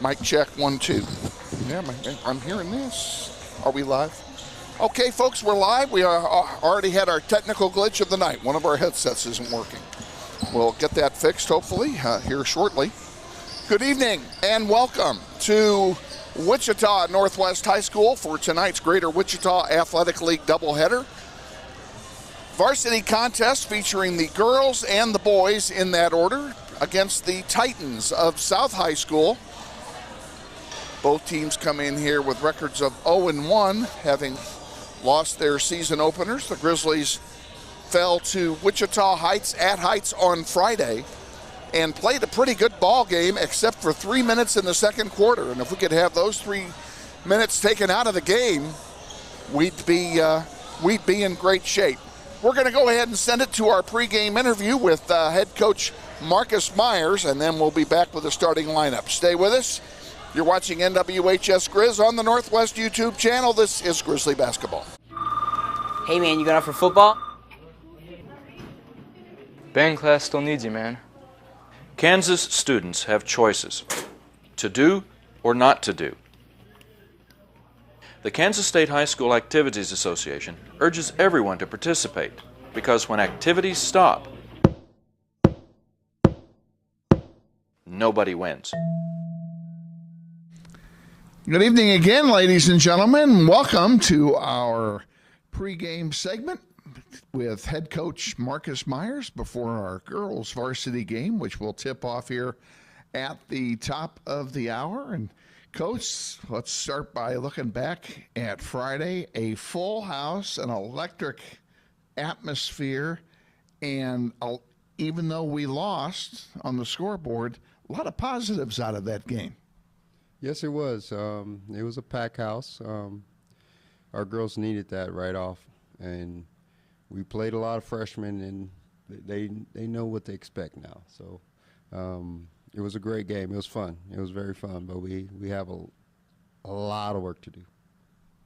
Mic check, 1, 2. Yeah, I'm hearing this. Are we live? Okay, folks, we're live. We already had our technical glitch of the night. One of our headsets isn't working. We'll get that fixed, hopefully, here shortly. Good evening and welcome to Wichita Northwest High School for tonight's Greater Wichita Athletic League doubleheader. Varsity contest featuring the girls and the boys in that order against the Titans of South High School. Both teams come in here with records of 0-1, having lost their season openers. The Grizzlies fell to Wichita Heights at Heights on Friday and played a pretty good ball game except for 3 minutes in the second quarter. And if we could have those 3 minutes taken out of the game, we'd be in great shape. We're going to go ahead and send it to our pregame interview with head coach Marcus Myers, and then we'll be back with the starting lineup. Stay with us. You're watching NWHS Grizz on the Northwest YouTube channel. This is Grizzly Basketball. Hey man, you going out for football? Band class still needs you, man. Kansas students have choices to do or not to do. The Kansas State High School Activities Association urges everyone to participate because when activities stop, nobody wins. Good evening again, ladies and gentlemen. Welcome to our pregame segment with head coach Marcus Myers before our girls varsity game, which will tip off here at the top of the hour. And Coach, let's start by looking back at Friday, a full house, an electric atmosphere, and even though we lost on the scoreboard, a lot of positives out of that game. Yes, it was. It was a packed house. Our girls needed that right off, and we played a lot of freshmen, and they know what they expect now. So it was a great game. It was fun. It was very fun, but we have a lot of work to do.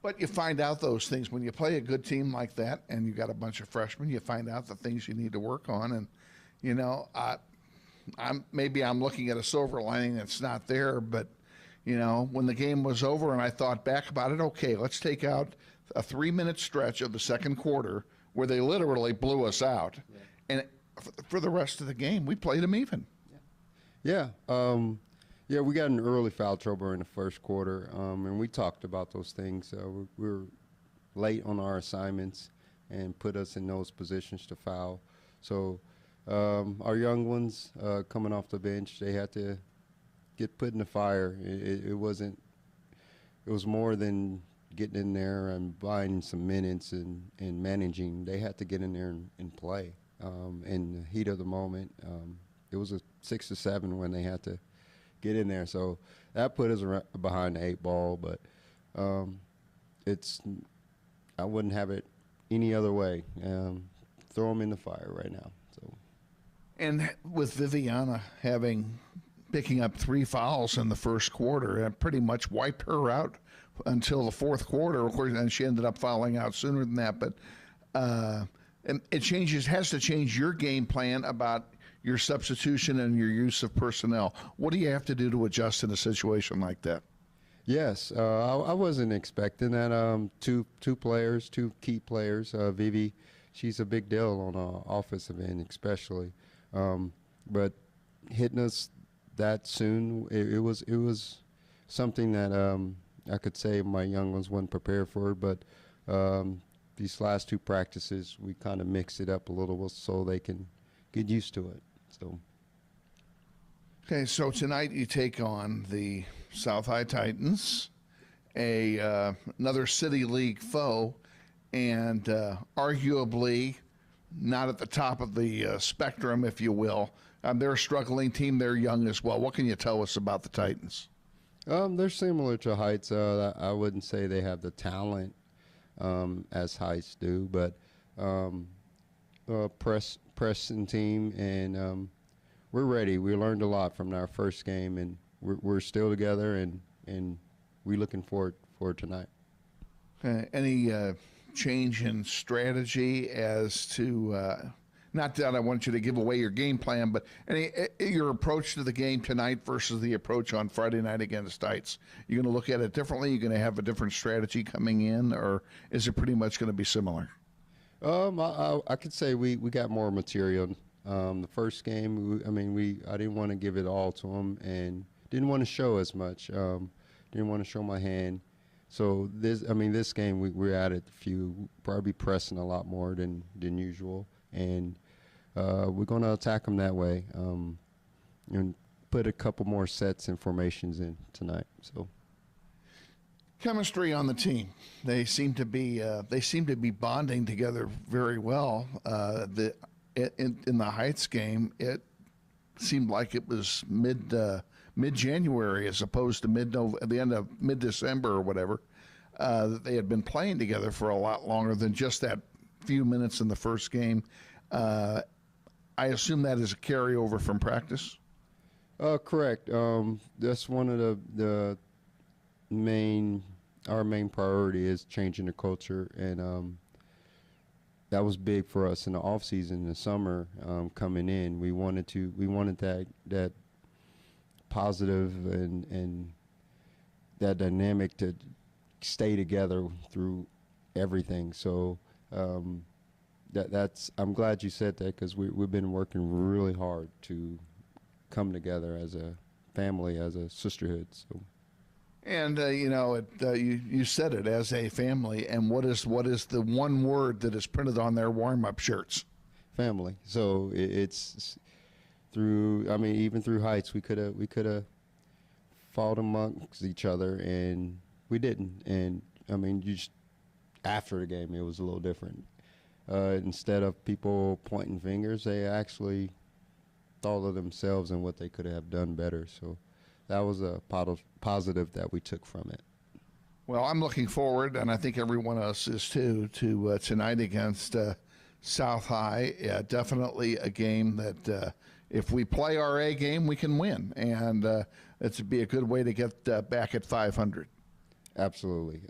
But you find out those things when you play a good team like that, and you got a bunch of freshmen. You find out the things you need to work on, and you know, I'm looking at a silver lining that's not there, but. You know, when the game was over and I thought back about it, okay, let's take out a 3-minute stretch of the second quarter where they literally blew us out. Yeah. And for the rest of the game, we played them even. Yeah. We got in early foul trouble in the first quarter, and we talked about those things. We were late on our assignments and put us in those positions to foul. So our young ones coming off the bench, they had to get put in the fire. It was more than getting in there and buying some minutes and managing. They had to get in there and play in the heat of the moment. It was a 6 to 7 when they had to get in there. So that put us behind the 8 ball, but I wouldn't have it any other way. Throw them in the fire right now. So. And with Viviana picking up 3 fouls in the first quarter, and pretty much wiped her out until the fourth quarter. Of course, and she ended up fouling out sooner than that. But it has to change your game plan about your substitution and your use of personnel. What do you have to do to adjust in a situation like that? Yes, I wasn't expecting that. Two key players. Vivi, she's a big deal on the offensive end, especially. But hitting us that soon, it was something that I could say my young ones weren't prepared for, but these last 2 practices we kind of mixed it up a little so they can get used to it. So. Okay, so tonight you take on the South High Titans, another City League foe, and arguably not at the top of the spectrum, if you will. They're a struggling team. They're young as well. What can you tell us about the Titans? They're similar to Heights. I wouldn't say they have the talent as Heights do, but pressing team, and we're ready. We learned a lot from our first game, and we're still together, and we're looking forward for tonight. Any change in strategy as to Not that I want you to give away your game plan, but your approach to the game tonight versus the approach on Friday night against Heights. You're going to look at it differently? You're going to have a different strategy coming in, or is it pretty much going to be similar? I could say we got more material. The first game, I didn't want to give it all to them and didn't want to show as much. Didn't want to show my hand. So this game we're at it probably pressing a lot more than usual, and we're going to attack them that way, and put a couple more sets and formations in tonight. So chemistry on the team. They seem to be bonding together very well. In the Heights game, it seemed like it was mid-January as opposed to the end of mid-December or whatever. They had been playing together for a lot longer than just that few minutes in the first game. I assume that is a carryover from practice? Correct. That's one of our main priority is changing the culture, and that was big for us in the off season, in the summer, coming in. We wanted that positive and that dynamic to stay together through everything. So that's I'm glad you said that, because we've been working really hard to come together as a family, as a sisterhood. So. And you said it, as a family. And what is the one word that is printed on their warm-up shirts? Family. So it's through. Even through Heights, we could have fought amongst each other, and we didn't. And after the game, it was a little different. Instead of people pointing fingers, they actually thought of themselves and what they could have done better. So that was a positive that we took from it. Well, I'm looking forward, and I think everyone else is too, to tonight against South High. Definitely a game that if we play our A game, we can win, and it'd be a good way to get back at 500. Absolutely.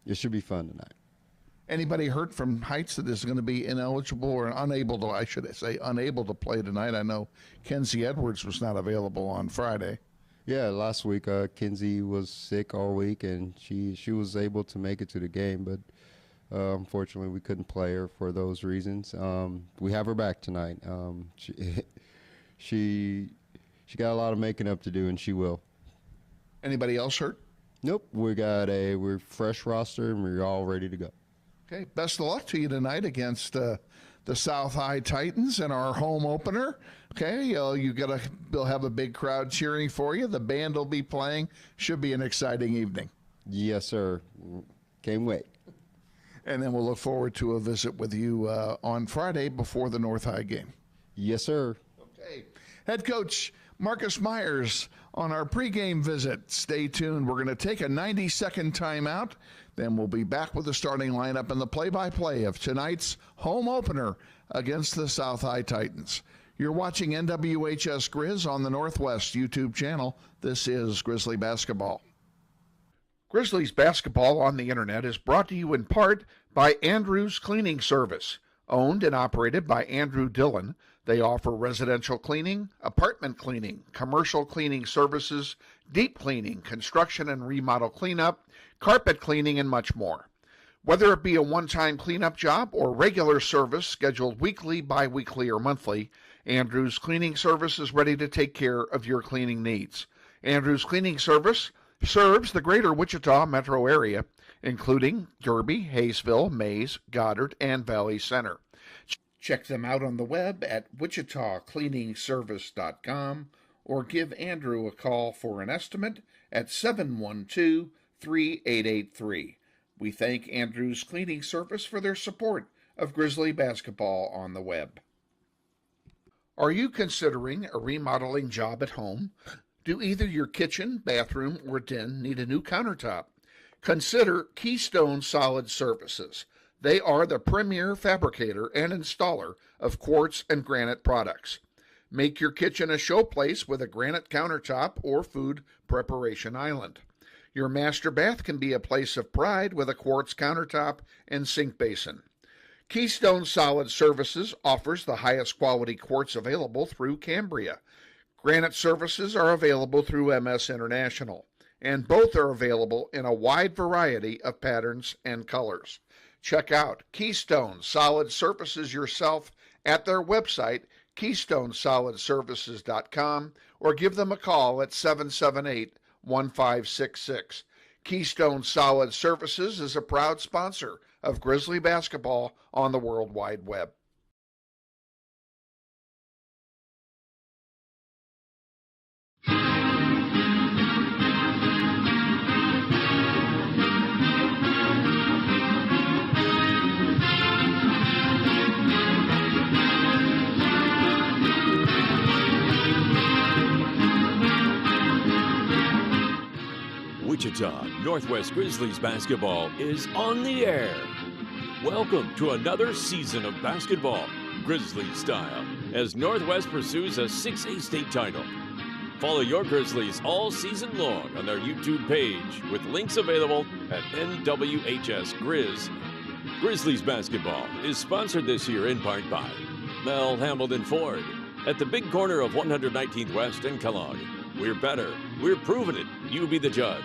It should be fun tonight. Anybody hurt from Heights that is going to be ineligible or unable to play tonight? I know Kenzie Edwards was not available on Friday. Yeah, last week Kenzie was sick all week, and she was able to make it to the game, but unfortunately we couldn't play her for those reasons. We have her back tonight. She got a lot of making up to do, and she will. Anybody else hurt? Nope. We're fresh roster, and we're all ready to go. Okay, best of luck to you tonight against the South High Titans in our home opener. Okay, you'll have a big crowd cheering for you. The band will be playing. Should be an exciting evening. Yes, sir. Can't wait. And then we'll look forward to a visit with you on Friday before the North High game. Yes, sir. Okay. Head coach Marcus Myers on our pregame visit. Stay tuned. We're going to take a 90-second timeout. Then we'll be back with the starting lineup and the play-by-play of tonight's home opener against the South High Titans. You're watching NWHS Grizz on the Northwest YouTube channel. This is Grizzly Basketball. Grizzlies Basketball on the Internet is brought to you in part by Andrews Cleaning Service. Owned and operated by Andrew Dillon, they offer residential cleaning, apartment cleaning, commercial cleaning services, deep cleaning, construction and remodel cleanup, carpet cleaning, and much more. Whether it be a one-time cleanup job or regular service scheduled weekly, bi-weekly, or monthly, Andrews Cleaning Service is ready to take care of your cleaning needs. Andrews Cleaning Service serves the greater Wichita metro area, including Derby, Hayesville, Mays, Goddard, and Valley Center. Check them out on the web at wichitacleaningservice.com or give Andrew a call for an estimate at 712-3883. We thank Andrew's Cleaning Service for their support of Grizzly Basketball on the web. Are you considering a remodeling job at home? Do either your kitchen, bathroom, or den need a new countertop? Consider Keystone Solid Surfaces. They are the premier fabricator and installer of quartz and granite products. Make your kitchen a showplace with a granite countertop or food preparation island. Your master bath can be a place of pride with a quartz countertop and sink basin. Keystone Solid Services offers the highest quality quartz available through Cambria. Granite services are available through MS International, and both are available in a wide variety of patterns and colors. Check out Keystone Solid Surfaces yourself at their website, KeystoneSolidServices.com, or give them a call at 778-1566. Keystone Solid Surfaces is a proud sponsor of Grizzly basketball on the World Wide Web. Wichita Northwest Grizzlies basketball is on the air. Welcome to another season of basketball, Grizzlies style, as Northwest pursues a 6A state title. Follow your Grizzlies all season long on their YouTube page with links available at NWHS Grizz. Grizzlies basketball is sponsored this year in part by Mel Hamilton Ford at the big corner of 119th West and Kellogg. We're better. We're proving it. You be the judge.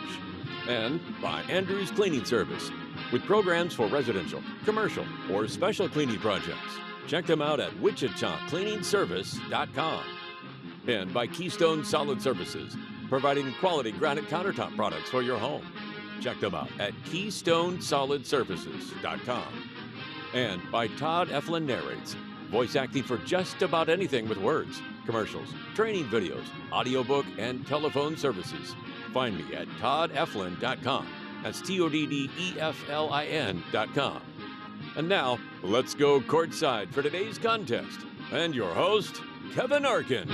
And by Andrews Cleaning Service, with programs for residential, commercial, or special cleaning projects. Check them out at wichitacleaningservice.com. And by Keystone Solid Services, providing quality granite countertop products for your home. Check them out at KeystoneSolidServices.com. And by Todd Eflin Narrates, voice acting for just about anything with words, commercials, training videos, audiobook, and telephone services. Find me at toddeflin.com. That's TODDEFLIN.com. And now, let's go courtside for today's contest. And your host, Kevin Arkin.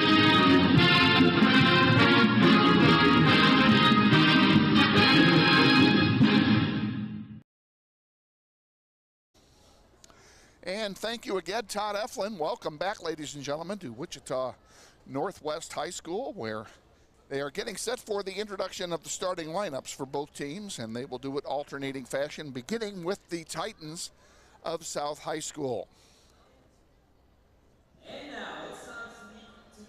And thank you again, Todd Eflin. Welcome back, ladies and gentlemen, to Wichita Northwest High School, where they are getting set for the introduction of the starting lineups for both teams, and they will do it alternating fashion, beginning with the Titans of South High School. And now it's time to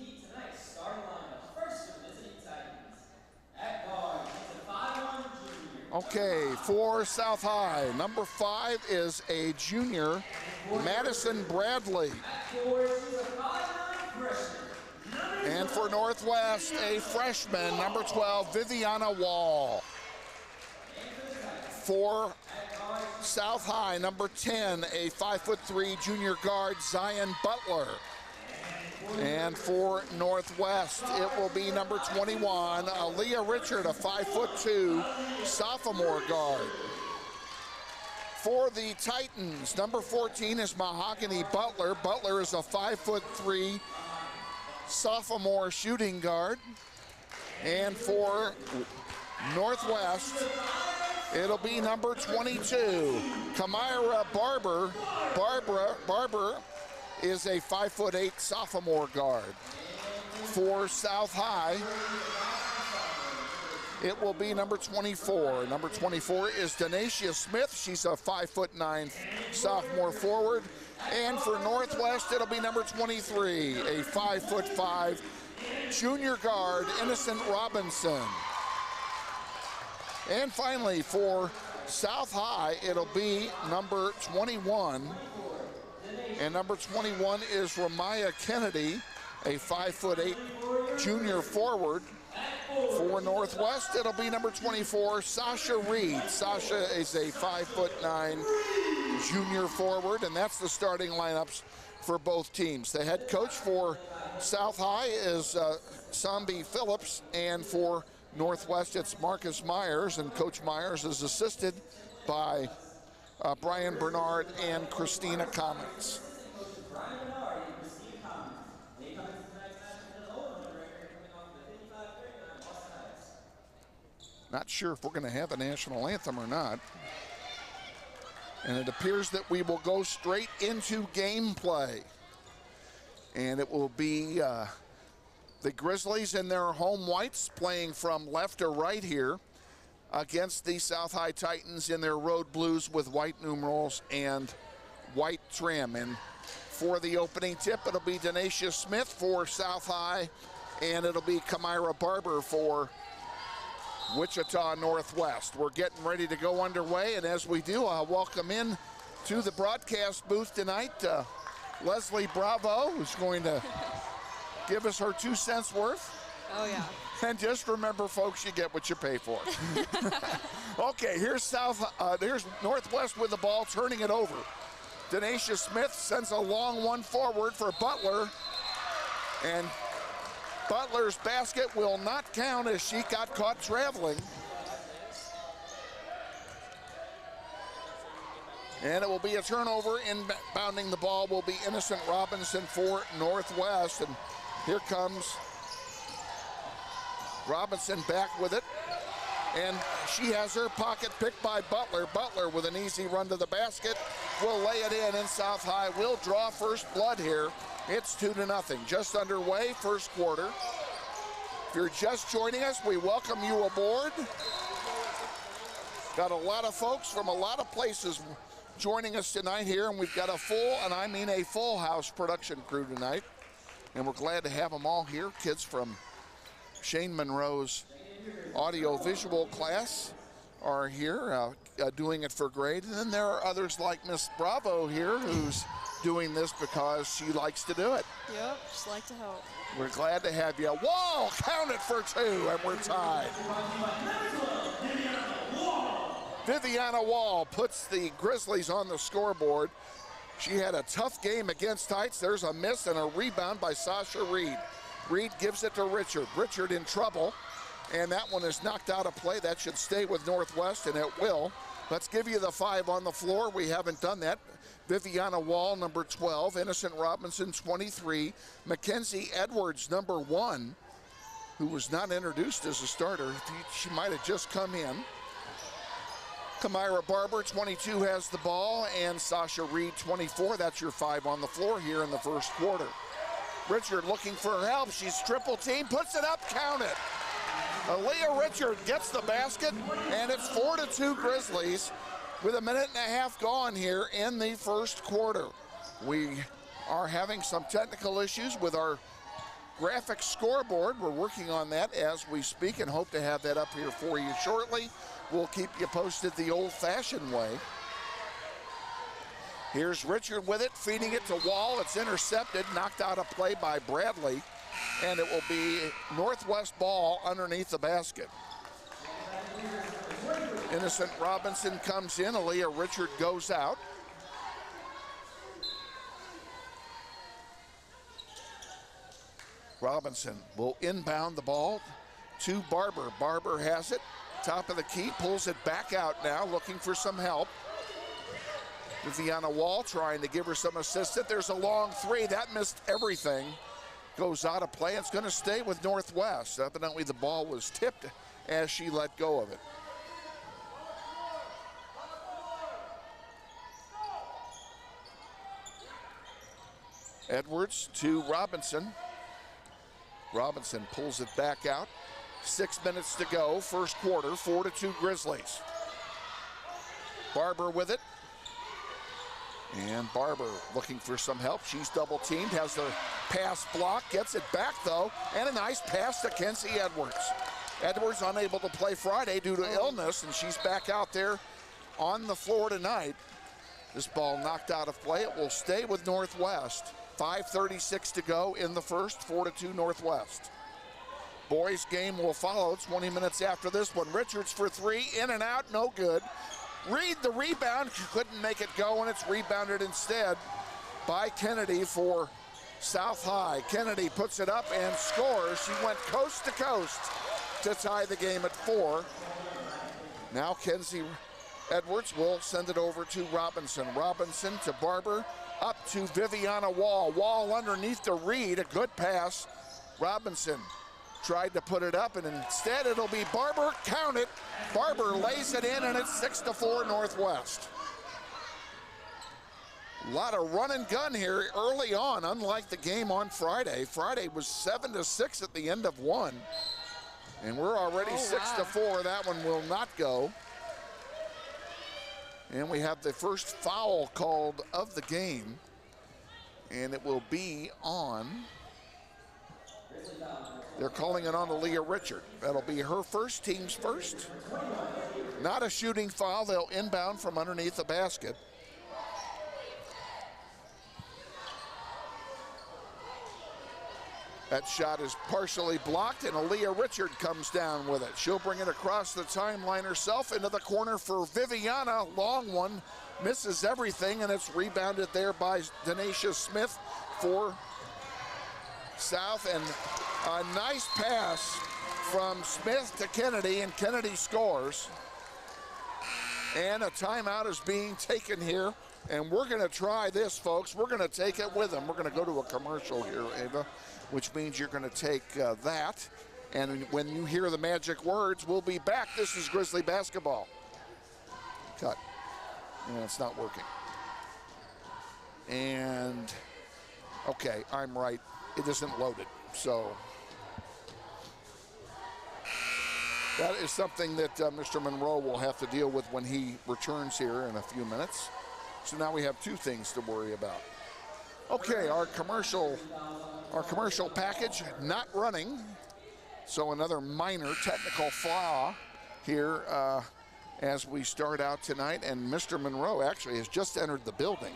meet tonight's starting lineup. First, the visiting Titans. At guard, he's a 5'1" junior. Okay, for South High, number 5 is a junior, Madison Bradley. At forward, he's a 5'9" freshman. And for Northwest, a freshman, number 12, Viviana Wall. For South High, number 10, a 5'3" junior guard, Zion Butler. And for Northwest, it will be number 21, Aaliyah Richard, a 5'2" sophomore guard. For the Titans, number 14 is Mahogany Butler. Butler is a 5'3" sophomore shooting guard. And for Northwest, it'll be number 22, Kamira Barber. Barber is a 5'8" sophomore guard. For South High, it will be number 24. Number 24 is Denacia Smith. She's a 5'9" sophomore forward. And for Northwest, it'll be number 23, a 5'5" junior guard, Innocent Robinson. And finally, for South High, it'll be number 21. And number 21 is Ramaya Kennedy, a 5'8" junior forward. For Northwest, it'll be number 24, Sasha Reed. Sasha is a 5'9" junior forward, and that's the starting lineups for both teams. The head coach for South High is Sambi Phillips, and for Northwest, it's Marcus Myers, and Coach Myers is assisted by Brian Bernard and Christina Commons. Not sure if we're going to have a national anthem or not. And it appears that we will go straight into gameplay. And it will be the Grizzlies in their home whites playing from left to right here against the South High Titans in their road blues with white numerals and white trim. And for the opening tip, it'll be Denacia Smith for South High, and it'll be Kamira Barber for Wichita Northwest. We're getting ready to go underway, and as we do, I'll welcome in to the broadcast booth tonight Leslie Bravo, who's going to give us her 2 cents worth. Oh, yeah. And just remember, folks, you get what you pay for. Okay, here's here's Northwest with the ball, turning it over. Denacia Smith sends a long one forward for Butler, and Butler's basket will not count as she got caught traveling. And it will be a turnover. Inbounding the ball will be Innocent Robinson for Northwest. And here comes Robinson back with it. And she has her pocket picked by Butler. Butler with an easy run to the basket will lay it in, and South High will draw first blood here. It's 2-0, just underway, first quarter. If you're just joining us, we welcome you aboard. Got a lot of folks from a lot of places joining us tonight here, and we've got a full, and I mean a full house production crew tonight. And we're glad to have them all here. Kids from Shane Monroe's audio-visual class are here doing it for grade. And then there are others like Miss Bravo here who's doing this because she likes to do it. Yep, just like to help. We're glad to have you. Wall, count it for 2, and we're tied. Viviana Wall puts the Grizzlies on the scoreboard. She had a tough game against Heights. There's a miss and a rebound by Sasha Reed. Reed gives it to Richard. Richard in trouble, and that one is knocked out of play. That should stay with Northwest, and it will. Let's give you the 5 on the floor. We haven't done that. Viviana Wall, number 12. Innocent Robinson, 23. Mackenzie Edwards, number 1, who was not introduced as a starter. She might have just come in. Kamira Barber, 22, has the ball, and Sasha Reed, 24. That's your 5 on the floor here in the first quarter. Richard looking for her help. She's triple team, puts it up, count it. Aaliyah Richard gets the basket, and it's 4-2 Grizzlies with 1.5 minutes gone here in the first quarter. We are having some technical issues with our graphic scoreboard. We're working on that as we speak and hope to have that up here for you shortly. We'll keep you posted the old-fashioned way. Here's Richard with it, feeding it to Wall. It's intercepted, knocked out of play by Bradley, and it will be Northwest ball underneath the basket. Innocent Robinson comes in. Aaliyah Richard goes out. Robinson will inbound the ball to Barber. Barber has it. Top of the key, pulls it back out now, looking for some help. Viviana Wall trying to give her some assistance. There's a long 3. That missed everything. Goes out of play. It's going to stay with Northwest. Evidently the ball was tipped as she let go of it. Edwards to Robinson. Robinson pulls it back out. 6 minutes to go, first quarter, 4-2 Grizzlies. Barber with it. And Barber looking for some help. She's double teamed, has the pass blocked, gets it back though, and a nice pass to Kenzie Edwards. Edwards unable to play Friday due to illness, and she's back out there on the floor tonight. This ball knocked out of play. It will stay with Northwest. 5:36 to go in the first, 4-2 Northwest. Boys game will follow 20 minutes after this one. Richards for 3, in and out, no good. Reed the rebound, couldn't make it go, and it's rebounded instead by Kennedy for South High. Kennedy puts it up and scores. She went coast to coast to tie the game at 4. Now Kenzie Edwards will send it over to Robinson. Robinson to Barber, up to Viviana Wall. Wall underneath to Reed, a good pass. Robinson tried to put it up, and instead it'll be Barber. Count it. Barber lays it in, and it's 6-4 Northwest. A lot of run and gun here early on, unlike the game on Friday. Friday was 7-6 at the end of 1. And we're already 6-4. That one will not go. And we have the first foul called of the game, and it will be on, they're calling it on to Leah Richard. That'll be her first, team's first. Not a shooting foul, they'll inbound from underneath the basket. That shot is partially blocked, and Aaliyah Richard comes down with it. She'll bring it across the timeline herself into the corner for Viviana. Long one, misses everything, and it's rebounded there by Denacia Smith for South. And a nice pass from Smith to Kennedy, and Kennedy scores. And a timeout is being taken here, and we're going to try this, folks. We're going to take it with them. We're going to go to a commercial here, Ava, which means you're going to take that. And when you hear the magic words, we'll be back. This is Grizzly basketball. Cut. And it's not working. And, okay, I'm right. It isn't loaded. So that is something that Mr. Monroe will have to deal with when he returns here in a few minutes. So now we have two things to worry about. Okay, our commercial package not running. So another minor technical flaw here as we start out tonight. And Mr. Monroe actually has just entered the building.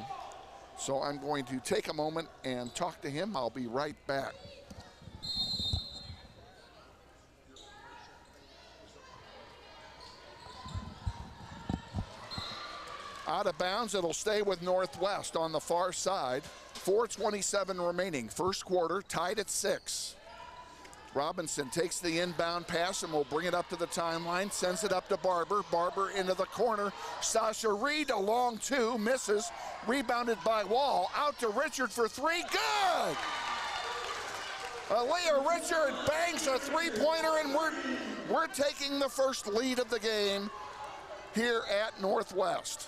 So I'm going to take a moment and talk to him. I'll be right back. Out of bounds, it'll stay with Northwest on the far side. 4:27 remaining, first quarter, tied at 6. Robinson takes the inbound pass and will bring it up to the timeline, sends it up to Barber. Barber into the corner. Sasha Reed, a long two, misses. Rebounded by Wall, out to Richard for three, good! Aaliyah Richard bangs a three-pointer, and we're taking the first lead of the game here at Northwest.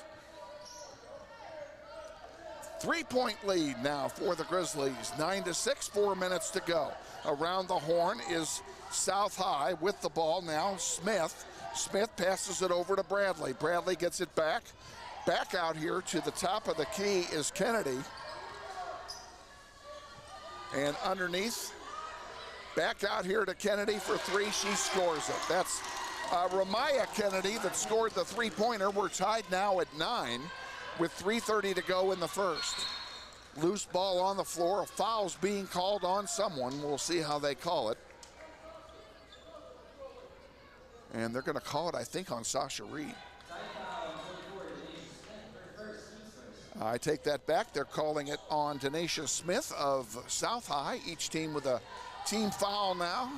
3-point lead now for the Grizzlies. 9-6, 4 minutes to go. Around the horn is South High with the ball now. Smith passes it over to Bradley. Bradley gets it back. Back out here to the top of the key is Kennedy. And underneath, back out here to Kennedy for three. She scores it. That's Ramaya Kennedy that scored the three-pointer. We're tied now at 9. With 3:30 to go in the first. Loose ball on the floor. A foul's being called on someone. We'll see how they call it. And they're going to call it, I think, on Sasha Reed. I take that back. They're calling it on Denacia Smith of South High. Each team with a team foul now.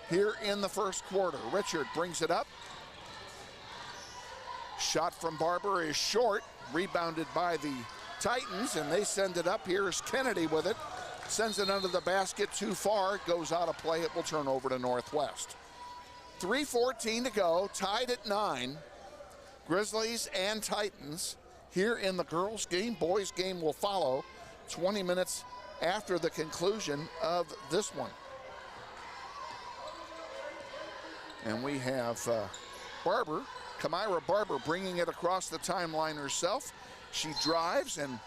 Here in the first quarter. Richard brings it up. Shot from Barber is short, rebounded by the Titans, and they send it up. Here's Kennedy with it. Sends it under the basket too far. It goes out of play. It will turn over to Northwest. 3:14 to go, tied at 9. Grizzlies and Titans here in the girls' game. Boys' game will follow 20 minutes after the conclusion of this one. And we have Barber. Kamira Barber bringing it across the timeline herself. She drives and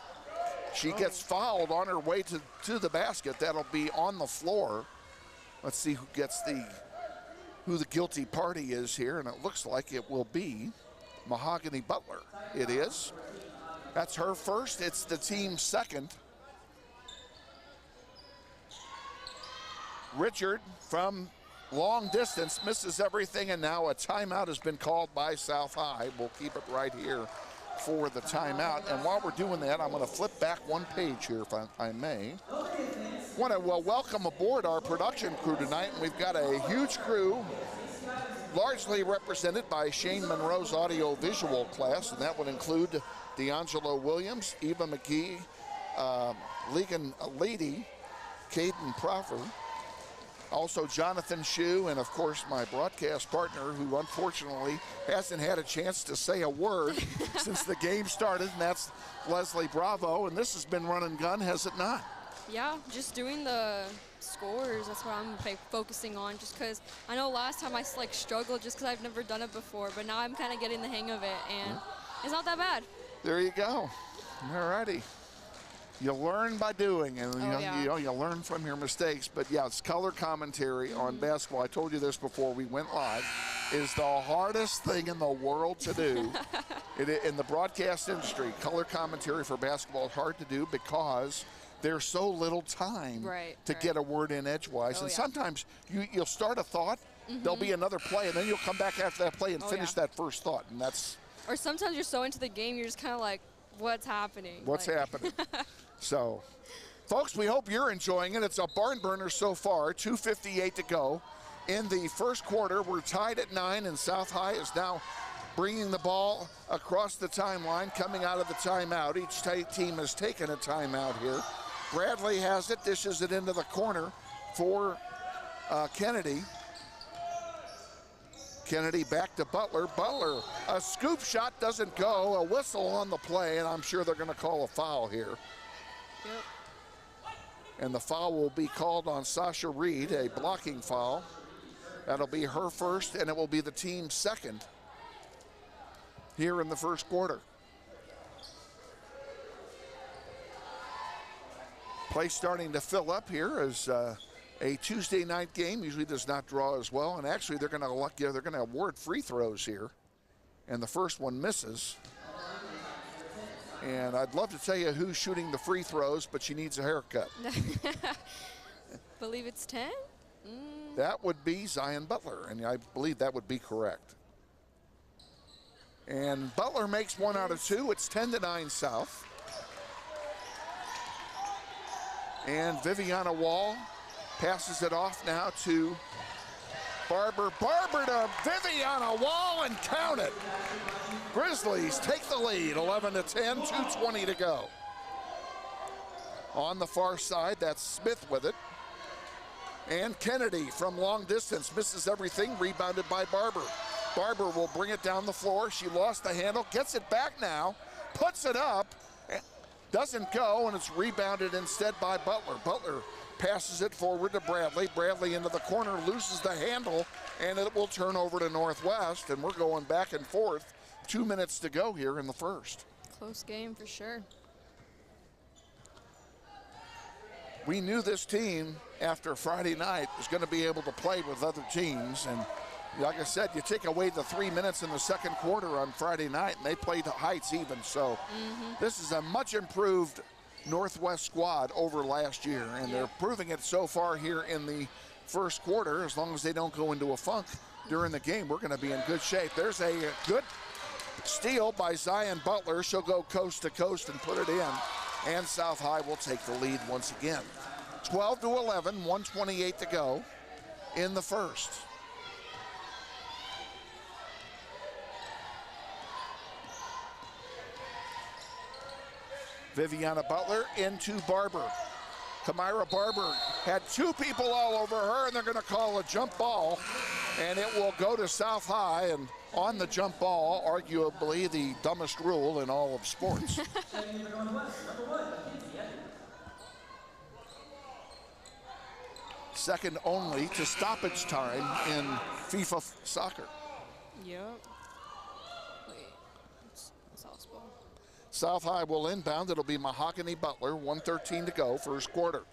she gets fouled on her way to the basket. That'll be on the floor. Let's see who the guilty party is here, and it looks like it will be Mahogany Butler. It is. That's her first. It's the team's second. Richard from long distance misses everything, and now a timeout has been called by South High. We'll keep it right here for the timeout. And while we're doing that, I'm going to flip back one page here, if I may. I want to welcome aboard our production crew tonight. And we've got a huge crew, largely represented by Shane Monroe's audio-visual class, and that would include D'Angelo Williams, Eva McGee, Legan Lady, Caden Proffer, also Jonathan Shue, and of course my broadcast partner, who unfortunately hasn't had a chance to say a word since the game started, and that's Leslie Bravo. And this has been run and gun, has it not? Yeah, just doing the scores. That's what I'm focusing on, just because I know last time I struggled just because I've never done it before, but now I'm kind of getting the hang of it. And It's not that bad. There you go. All righty. You learn by doing, and you learn from your mistakes. But yeah, it's color commentary on basketball. I told you this before we went live. Is the hardest thing in the world to do. In the broadcast industry, color commentary for basketball is hard to do because there's so little time to get a word in edgewise. And sometimes you'll start a thought, there'll be another play, and then you'll come back after that play and finish that first thought. And that's. Or sometimes you're so into the game, you're just kind of like, what's happening? What's happening? So, folks, we hope you're enjoying it. It's a barn burner so far, 2:58 to go. In the first quarter, we're tied at 9, and South High is now bringing the ball across the timeline, coming out of the timeout. Each team has taken a timeout here. Bradley has it, dishes it into the corner for Kennedy. Kennedy back to Butler. Butler, a scoop shot doesn't go, a whistle on the play, and I'm sure they're going to call a foul here. Yep. And the foul will be called on Sasha Reed, a blocking foul. That'll be her first, and it will be the team's second here in the first quarter. Play starting to fill up here as a Tuesday night game usually does not draw as well, and actually they're going to award free throws here, and the first one misses. And I'd love to tell you who's shooting the free throws, but she needs a haircut. Believe it's 10? That would be Zion Butler, and I believe that would be correct. And Butler makes 1 out of 2. It's 10-9 South. And Viviana Wall passes it off now to Barber. Barber to Viviana Wall, and count it. Grizzlies take the lead, 11-10, 2:20 to go. On the far side, that's Smith with it. And Kennedy from long distance misses everything, rebounded by Barber. Barber will bring it down the floor. She lost the handle, gets it back now, puts it up, doesn't go, and it's rebounded instead by Butler. Butler passes it forward to Bradley. Bradley into the corner, loses the handle, and it will turn over to Northwest, and we're going back and forth. 2 minutes to go here in the first. Close game for sure. We knew this team after Friday night was going to be able to play with other teams, and like I said, you take away the 3 minutes in the second quarter on Friday night, and they played the Heights even. So this is a much improved Northwest squad over last year, and they're proving it so far here in the first quarter. As long as they don't go into a funk during the game, we're going to be in good shape. There's a good steal by Zion Butler. She'll go coast to coast and put it in, and South High will take the lead once again. 12-11, 1:28 to go in the first. Viviana Butler into Barber. Kamira Barber had 2 people all over her, and they're going to call a jump ball, and it will go to South High. And on the jump ball, arguably the dumbest rule in all of sports. Second only to stoppage time in FIFA soccer. Yep. Wait, it's Southpaw. South High will inbound. It'll be Mahogany Butler, 1:13 to go, first quarter.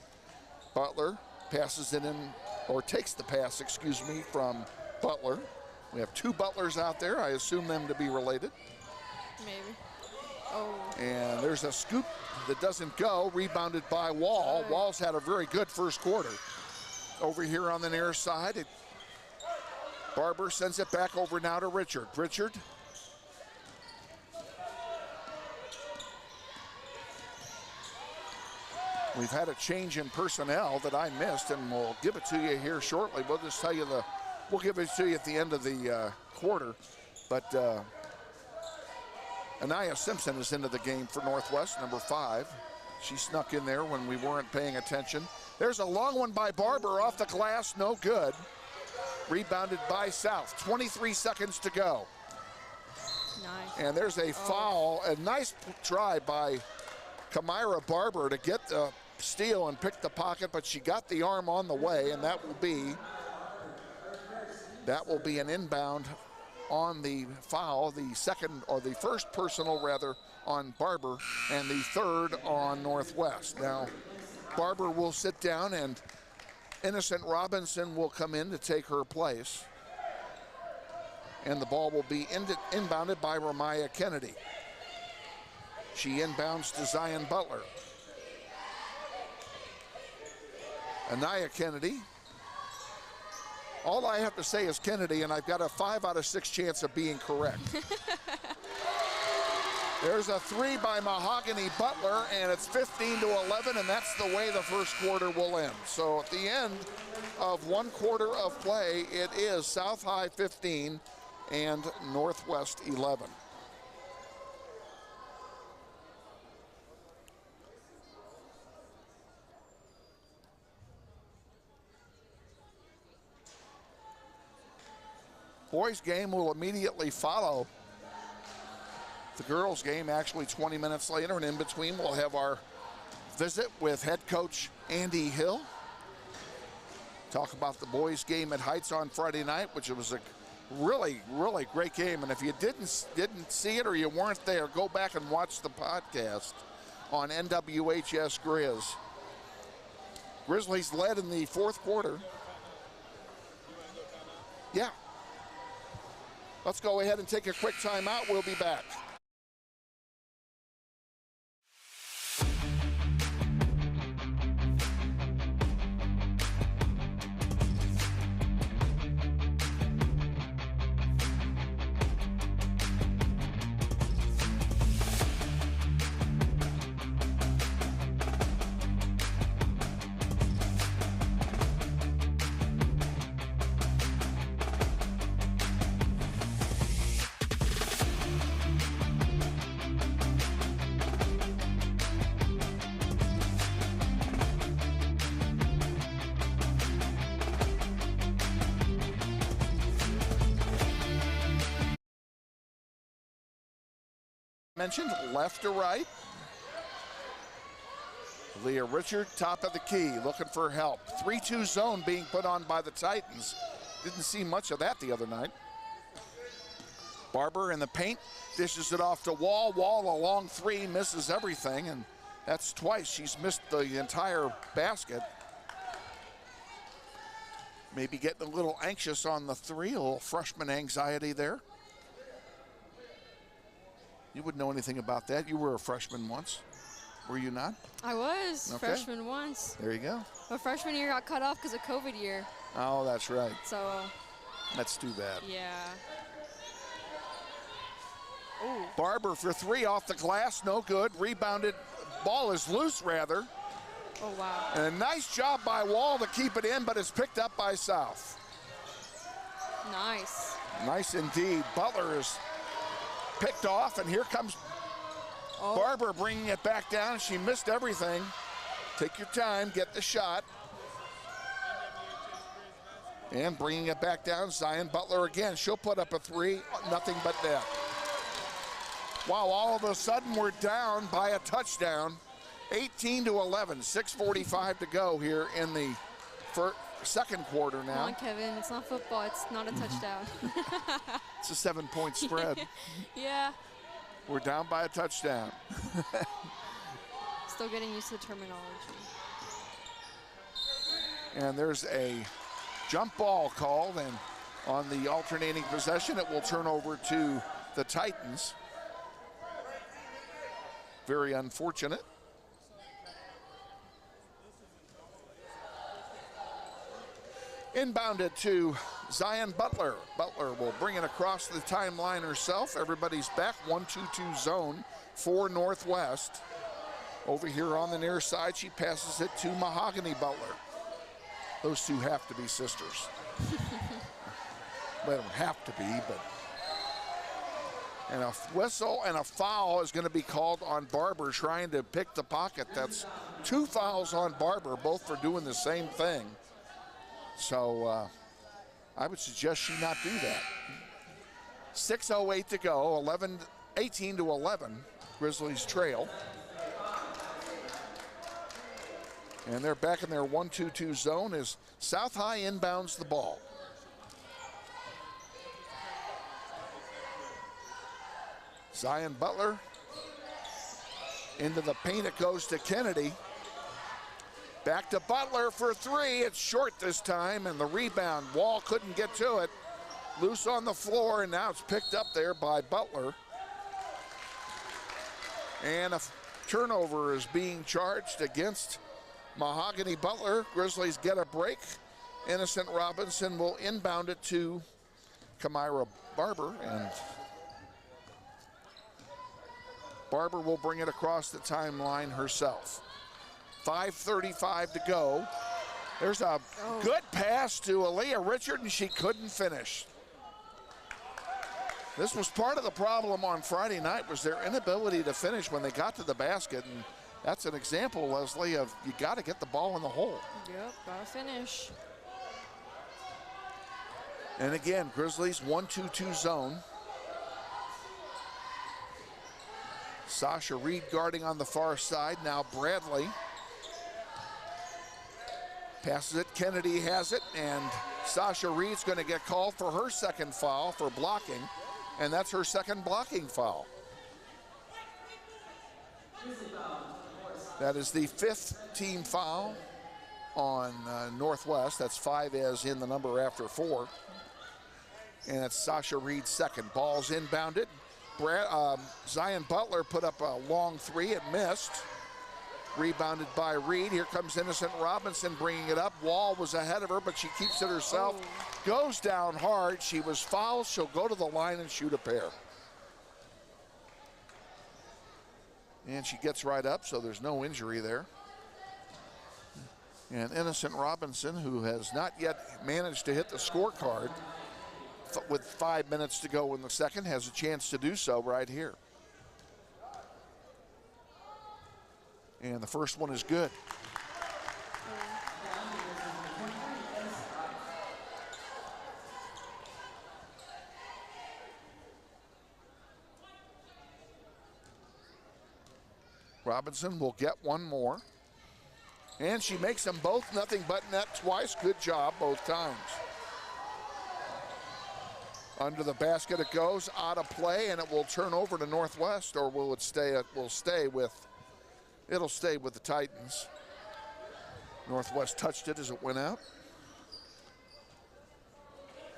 Butler passes it in, or takes the pass, excuse me, from Butler. We have 2 Butlers out there. I assume them to be related. Maybe. Oh. And there's a scoop that doesn't go, rebounded by Wall. Wall's had a very good first quarter. Over here on the near side, Barber sends it back over now to Richard. Richard. We've had a change in personnel that I missed, and we'll give it to you here shortly. We'll just tell you we'll give it to you at the end of the quarter. But Anaya Simpson is into the game for Northwest, number 5. She snuck in there when we weren't paying attention. There's a long one by Barber off the glass, no good. Rebounded by South, 23 seconds to go. Nice. And there's a foul, a nice try by Kamira Barber to get the steal and pick the pocket, but she got the arm on the way, and that will be an inbound on the foul, the second, or the first personal rather, on Barber, and the third on Northwest. Now, Barber will sit down and Innocent Robinson will come in to take her place. And the ball will be inbounded by Ramaya Kennedy. She inbounds to Zion Butler. Anaya Kennedy. All I have to say is Kennedy, and I've got a 5 out of 6 chance of being correct. There's a 3 by Mahogany Butler, and it's 15-11, and that's the way the first quarter will end. So at the end of 1 quarter of play, it is South High 15 and Northwest 11. Boys game will immediately follow the girls game, actually 20 minutes later, and in between we'll have our visit with head coach Andy Hill. Talk about the boys game at Heights on Friday night, which was a really, really great game. And if you didn't see it or you weren't there, go back and watch the podcast on NWHS Grizz. Grizzlies led in the fourth quarter. Yeah. Let's go ahead and take a quick timeout. We'll be back. Mentioned left to right. Leah Richard, top of the key, looking for help. 3-2 zone being put on by the Titans. Didn't see much of that the other night. Barber in the paint, dishes it off to Wall. Wall, a long 3, misses everything, and that's twice she's missed the entire basket. Maybe getting a little anxious on the 3, a little freshman anxiety there. You wouldn't know anything about that. You were a freshman once, were you not? I was Okay. freshman once. There you go. But freshman year got cut off because of COVID year. Oh, that's right. So, That's too bad. yeah. Ooh. Barber for 3 off the glass, no good. Rebounded, ball is loose rather. Oh, wow. And a nice job by Wall to keep it in, but it's picked up by South. Nice. Nice indeed. Butler is picked off, and here comes Barber bringing it back down. She missed everything. Take your time, get the shot. And bringing it back down, Zion Butler again. She'll put up a 3, nothing but net. Wow, all of a sudden we're down by a touchdown. 18-11, 6:45 to go here in the second quarter now. Come on, Kevin. It's not football. It's not a touchdown. It's a 7-point spread. Yeah. We're down by a touchdown. Still getting used to the terminology. And there's a jump ball called, and on the alternating possession, it will turn over to the Titans. Very unfortunate. Inbounded to Zion Butler. Butler will bring it across the timeline herself. Everybody's back, 1-2-2 zone for Northwest. Over here on the near side, she passes it to Mahogany Butler. Those two have to be sisters. They don't have to be, but. And a whistle and a foul is going to be called on Barber trying to pick the pocket. That's 2 fouls on Barber, both for doing the same thing. So I would suggest she not do that. 6:08 to go, 18-11, Grizzlies trail. And they're back in their 1-2-2 zone as South High inbounds the ball. Zion Butler. Into the paint it goes to Kennedy. Back to Butler for three. It's short this time, and the rebound. Wall couldn't get to it. Loose on the floor, and now it's picked up there by Butler. And a turnover is being charged against Mahogany Butler. Grizzlies get a break. Innocent Robinson will inbound it to Kamira Barber, and Barber will bring it across the timeline herself. 5:35 to go. There's a good pass to Aaliyah Richard, and she couldn't finish. This was part of the problem on Friday night, was their inability to finish when they got to the basket, and that's an example, Leslie, of you got to get the ball in the hole. Yep, gotta finish. And again, Grizzlies 1-2-2 zone. Sasha Reed guarding on the far side. Now Bradley passes it. Kennedy has it, and Sasha Reed's going to get called for her second foul for blocking, and that's her second blocking foul. That is the fifth team foul on Northwest. That's 5 as in the number after 4. And it's Sasha Reed's second. Ball's inbounded. Zion Butler put up a long three. It missed. Rebounded by Reed. Here comes Innocent Robinson bringing it up. Wall was ahead of her, but she keeps it herself. Goes down hard. She was fouled. She'll go to the line and shoot a pair. And she gets right up, so there's no injury there. And Innocent Robinson, who has not yet managed to hit the scorecard, with 5 minutes to go in the second, has a chance to do so right here. And the first one is good. Robinson will get one more. And she makes them both nothing but net twice. Good job both times. Under the basket it goes, out of play, and it will turn over to Northwest, or will it stay? It'll stay with the Titans. Northwest touched it as it went out.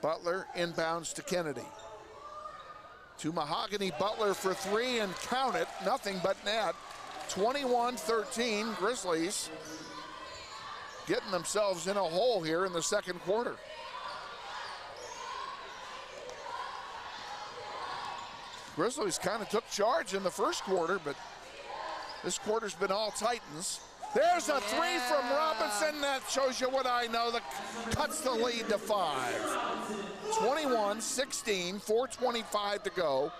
Butler inbounds to Kennedy. To Mahogany Butler for three, and count it, nothing but net. 21-13, Grizzlies getting themselves in a hole here in the second quarter. Grizzlies kind of took charge in the first quarter, but this quarter's been all Titans. There's a three from Robinson. That shows you what I know. That cuts the lead to 5. 21-16, 4:25 to go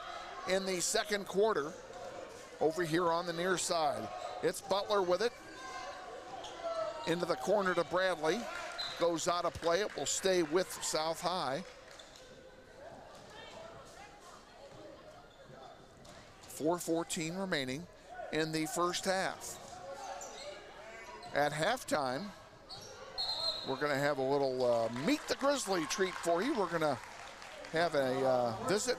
in the second quarter over here on the near side. It's Butler with it. Into the corner to Bradley. Goes out of play. It will stay with South High. 4:14 remaining in the first half. At halftime, we're going to have a little Meet the Grizzly treat for you. We're going to have a visit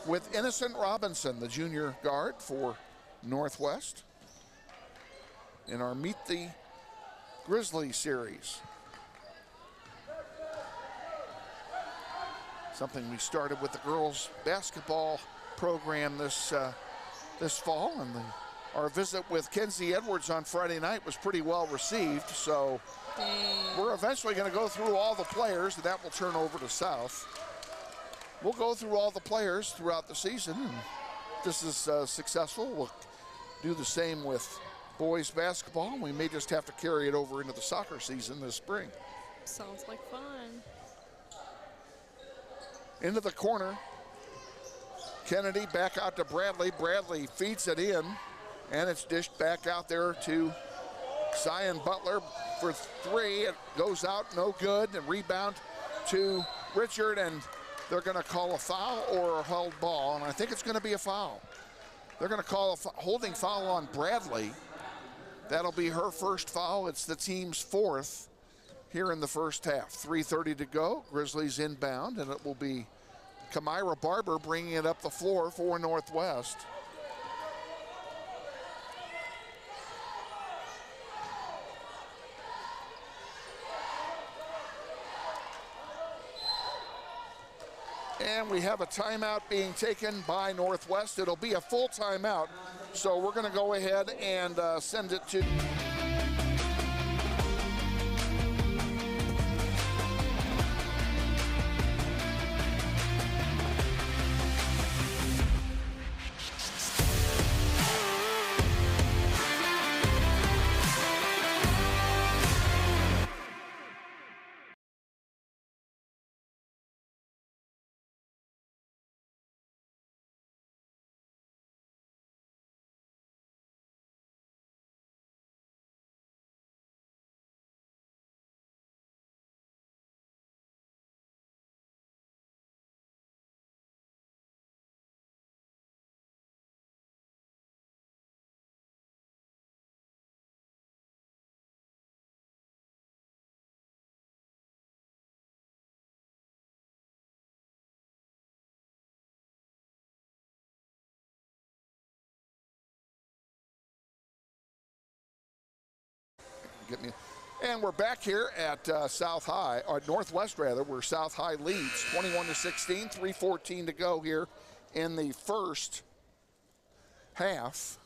with Innocent Robinson, the junior guard for Northwest, in our Meet the Grizzly series. Something we started with the girls basketball program this fall, and our visit with Kenzie Edwards on Friday night was pretty well received, so we're eventually going to go through all the players, and that will turn over to South. We'll go through all the players throughout the season, and if this is successful, we'll do the same with boys basketball, and we may just have to carry it over into the soccer season this spring. Sounds like fun. Into the corner. Kennedy back out to Bradley. Bradley feeds it in, and it's dished back out there to Zion Butler for three. It goes out, no good. And rebound to Richard, and they're going to call a foul or a held ball, and I think it's going to be a foul. They're going to call a holding foul on Bradley. That'll be her first foul. It's the team's fourth here in the first half. 3:30 to go. Grizzlies inbound, and it will be Kamira Barber bringing it up the floor for Northwest. And we have a timeout being taken by Northwest. It'll be a full timeout, so we're going to go ahead and send it to... And we're back here at South High, or Northwest rather, where South High leads 21-16, 3:14 to go here in the first half.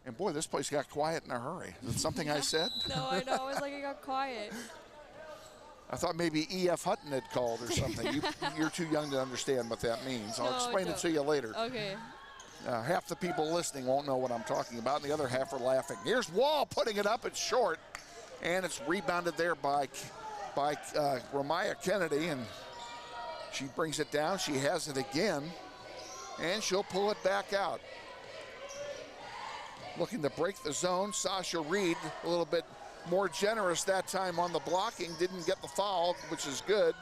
And boy, this place got quiet in a hurry. Is it something I said? No, I know. I was like, it got quiet. I thought maybe E.F. Hutton had called or something. You're too young to understand what that means. I'll explain it to you later. Okay. Half the people listening won't know what I'm talking about, and the other half are laughing. Here's Wall putting it up. It's short, and it's rebounded there by Ramaya Kennedy, and she brings it down. She has it again, and she'll pull it back out. Looking to break the zone, Sasha Reed, a little bit more generous that time on the blocking. Didn't get the foul, which is good.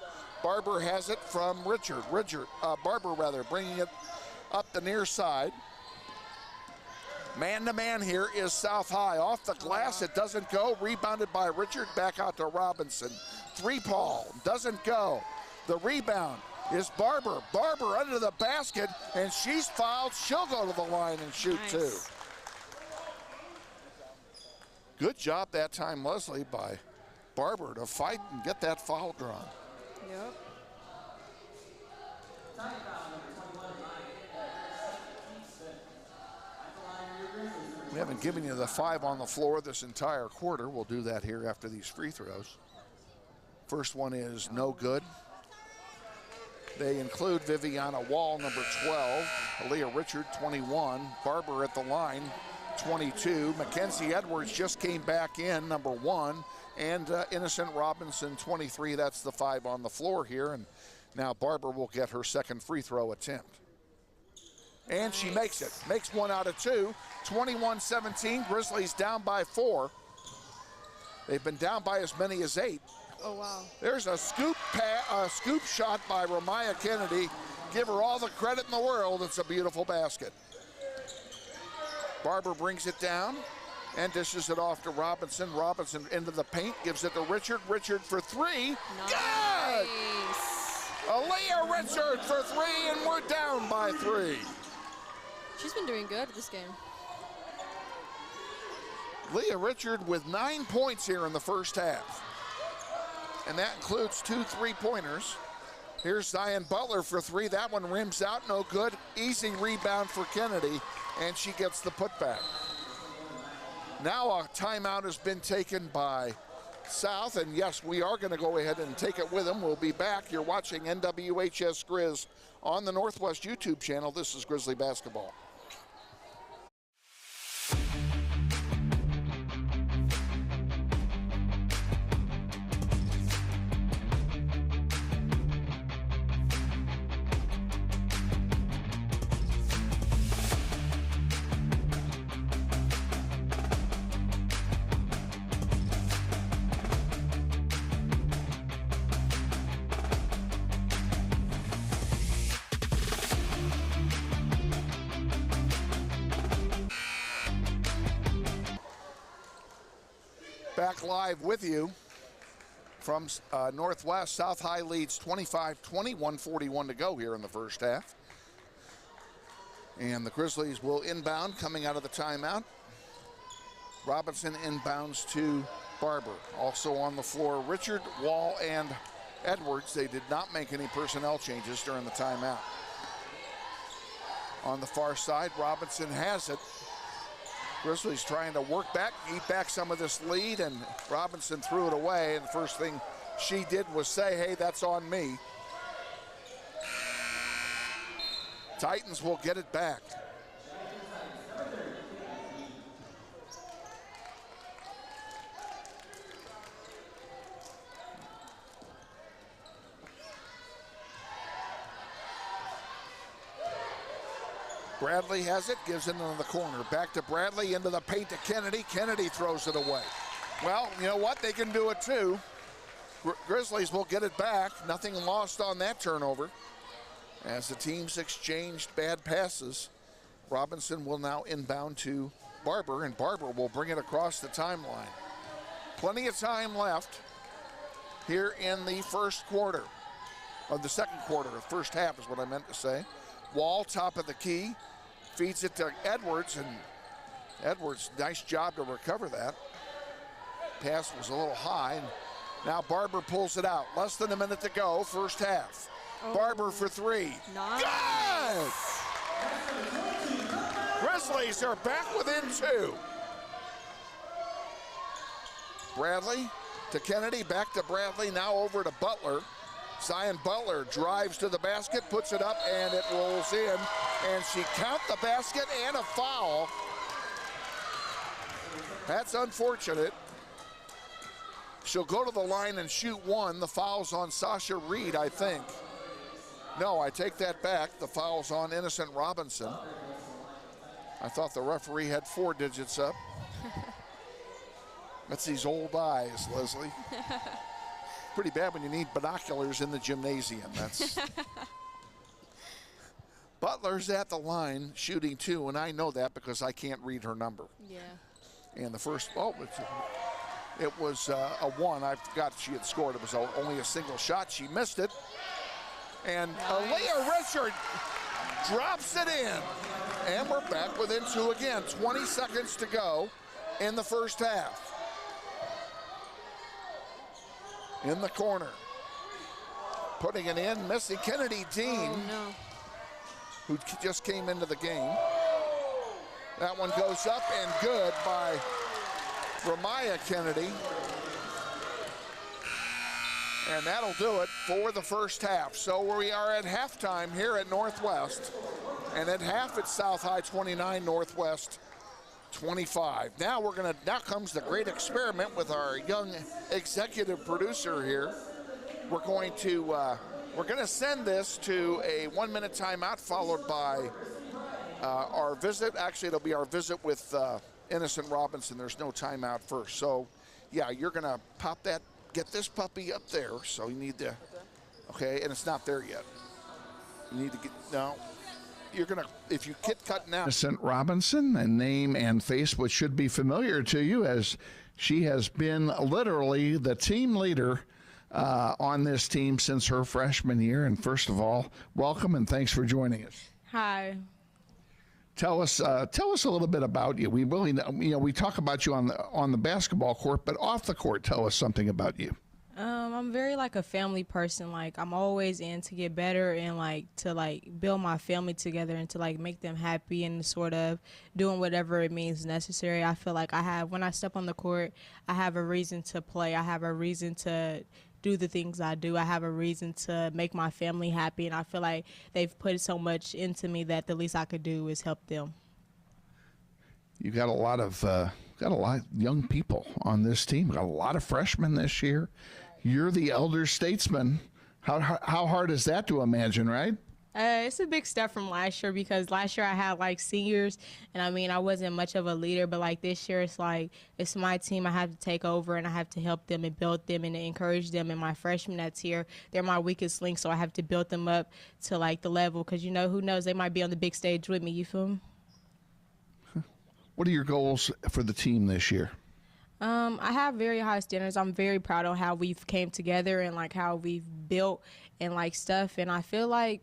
Barber has it from Barber, bringing it up the near side. Man-to-man here is South High. Off the glass, it doesn't go. Rebounded by Richard, back out to Robinson. Three-ball, doesn't go. The rebound is Barber. Barber under the basket, and she's fouled. She'll go to the line and shoot too. Good job that time, Leslie, by Barber to fight and get that foul drawn. Yep. We haven't given you the 5 on the floor this entire quarter. We'll do that here after these free throws. First one is no good. They include Viviana Wall, number 12, Aaliyah Richard, 21, Barber at the line, 22. Mackenzie Edwards just came back in, number 1, and Innocent Robinson, 23. That's the 5 on the floor here, and now Barber will get her second free throw attempt. And she makes it. Makes 1 out of 2. 21-17. Grizzlies down by 4. They've been down by as many as 8. Oh, wow. There's a scoop shot by Ramaya Kennedy. Give her all the credit in the world. It's a beautiful basket. Barber brings it down and dishes it off to Robinson. Robinson into the paint, gives it to Richard. Richard for 3. Nice. Good! Aaliyah Richard for 3, and we're down by 3. She's been doing good this game. Leah Richard with 9 points here in the first half. And that includes 2 3-pointers. Here's Zion Butler for 3. That one rims out, no good. Easy rebound for Kennedy, and she gets the putback. Now a timeout has been taken by South, and yes, we are going to go ahead and take it with them. We'll be back. You're watching NWHS Grizz on the Northwest YouTube channel. This is Grizzly Basketball. Back live with you from Northwest. South High leads 25-20, 1:41 to go here in the first half. And the Grizzlies will inbound coming out of the timeout. Robinson inbounds to Barber. Also on the floor, Richard, Wall, and Edwards. They did not make any personnel changes during the timeout. On the far side, Robinson has it. Grizzlies trying to work back, eat back some of this lead, and Robinson threw it away. And the first thing she did was say, hey, that's on me. Titans will get it back. Bradley has it, gives it into the corner. Back to Bradley, into the paint to Kennedy. Kennedy throws it away. Well, you know what? They can do it too. Grizzlies will get it back. Nothing lost on that turnover. As the teams exchanged bad passes, Robinson will now inbound to Barber, and Barber will bring it across the timeline. Plenty of time left here in the first quarter, or the second quarter. The first half is what I meant to say. Wall, top of the key, feeds it to Edwards, and Edwards, nice job to recover that. Pass was a little high, and now Barber pulls it out. Less than a minute to go, first half. Oh. Barber for three. Nice. Good! Grizzlies are back within two. Bradley to Kennedy, back to Bradley, now over to Butler. Zion Butler drives to the basket, puts it up, and it rolls in. And she count the basket and a foul. That's unfortunate. She'll go to the line and shoot one. The foul's on Sasha Reed, I think. No, I take that back. The foul's on Innocent Robinson. I thought the referee had 4 digits up. That's these old eyes, Leslie. Pretty bad when you need binoculars in the gymnasium. That's Butler's at the line shooting 2, and I know that because I can't read her number. Yeah. And the first, it was a 1. I forgot she had scored. It was only a single shot. She missed it. And Aaliyah Richard drops it in. And we're back within 2 again. 20 seconds to go in the first half. In the corner. Putting it in, missing Kennedy Dean, who just came into the game. That one goes up and good by Ramaya Kennedy. And that'll do it for the first half. So we are at halftime here at Northwest. And at half it's South High 29, Northwest 25. Now comes the great experiment with our young executive producer here. We're going to send this to a 1-minute timeout followed by our visit. Actually, it'll be our visit with Innocent Robinson. There's no timeout first. So, yeah, you're going to get this puppy up there. So you need to, okay, and it's not there yet. You need to get, no. You're going to, if you get cut now. Innocent Robinson, a name and face which should be familiar to you, as she has been literally the team leader on this team since her freshman year. And first of all, welcome and thanks for joining us. Hi. Tell us a little bit about you. We really, we talk about you on the basketball court, but off the court, tell us something about you. I'm very a family person. I'm always in to get better and to build my family together and to make them happy and sort of doing whatever it means necessary. I feel like when I step on the court, I have a reason to play. I have a reason to do the things I do. I have a reason to make my family happy, and I feel like they've put so much into me that the least I could do is help them. You got a lot of young people on this team. Got a lot of freshmen this year. You're the elder statesman. How hard is that to imagine, right? It's a big step from last year because last year I had seniors, and I wasn't much of a leader, but this year it's my team. I have to take over and I have to help them and build them and encourage them. And my freshmen that's here, they're my weakest link, so I have to build them up to the level because who knows, they might be on the big stage with me. You feel me? What are your goals for the team this year? I have very high standards. I'm very proud of how we've came together and like how we've built and like stuff. And I feel like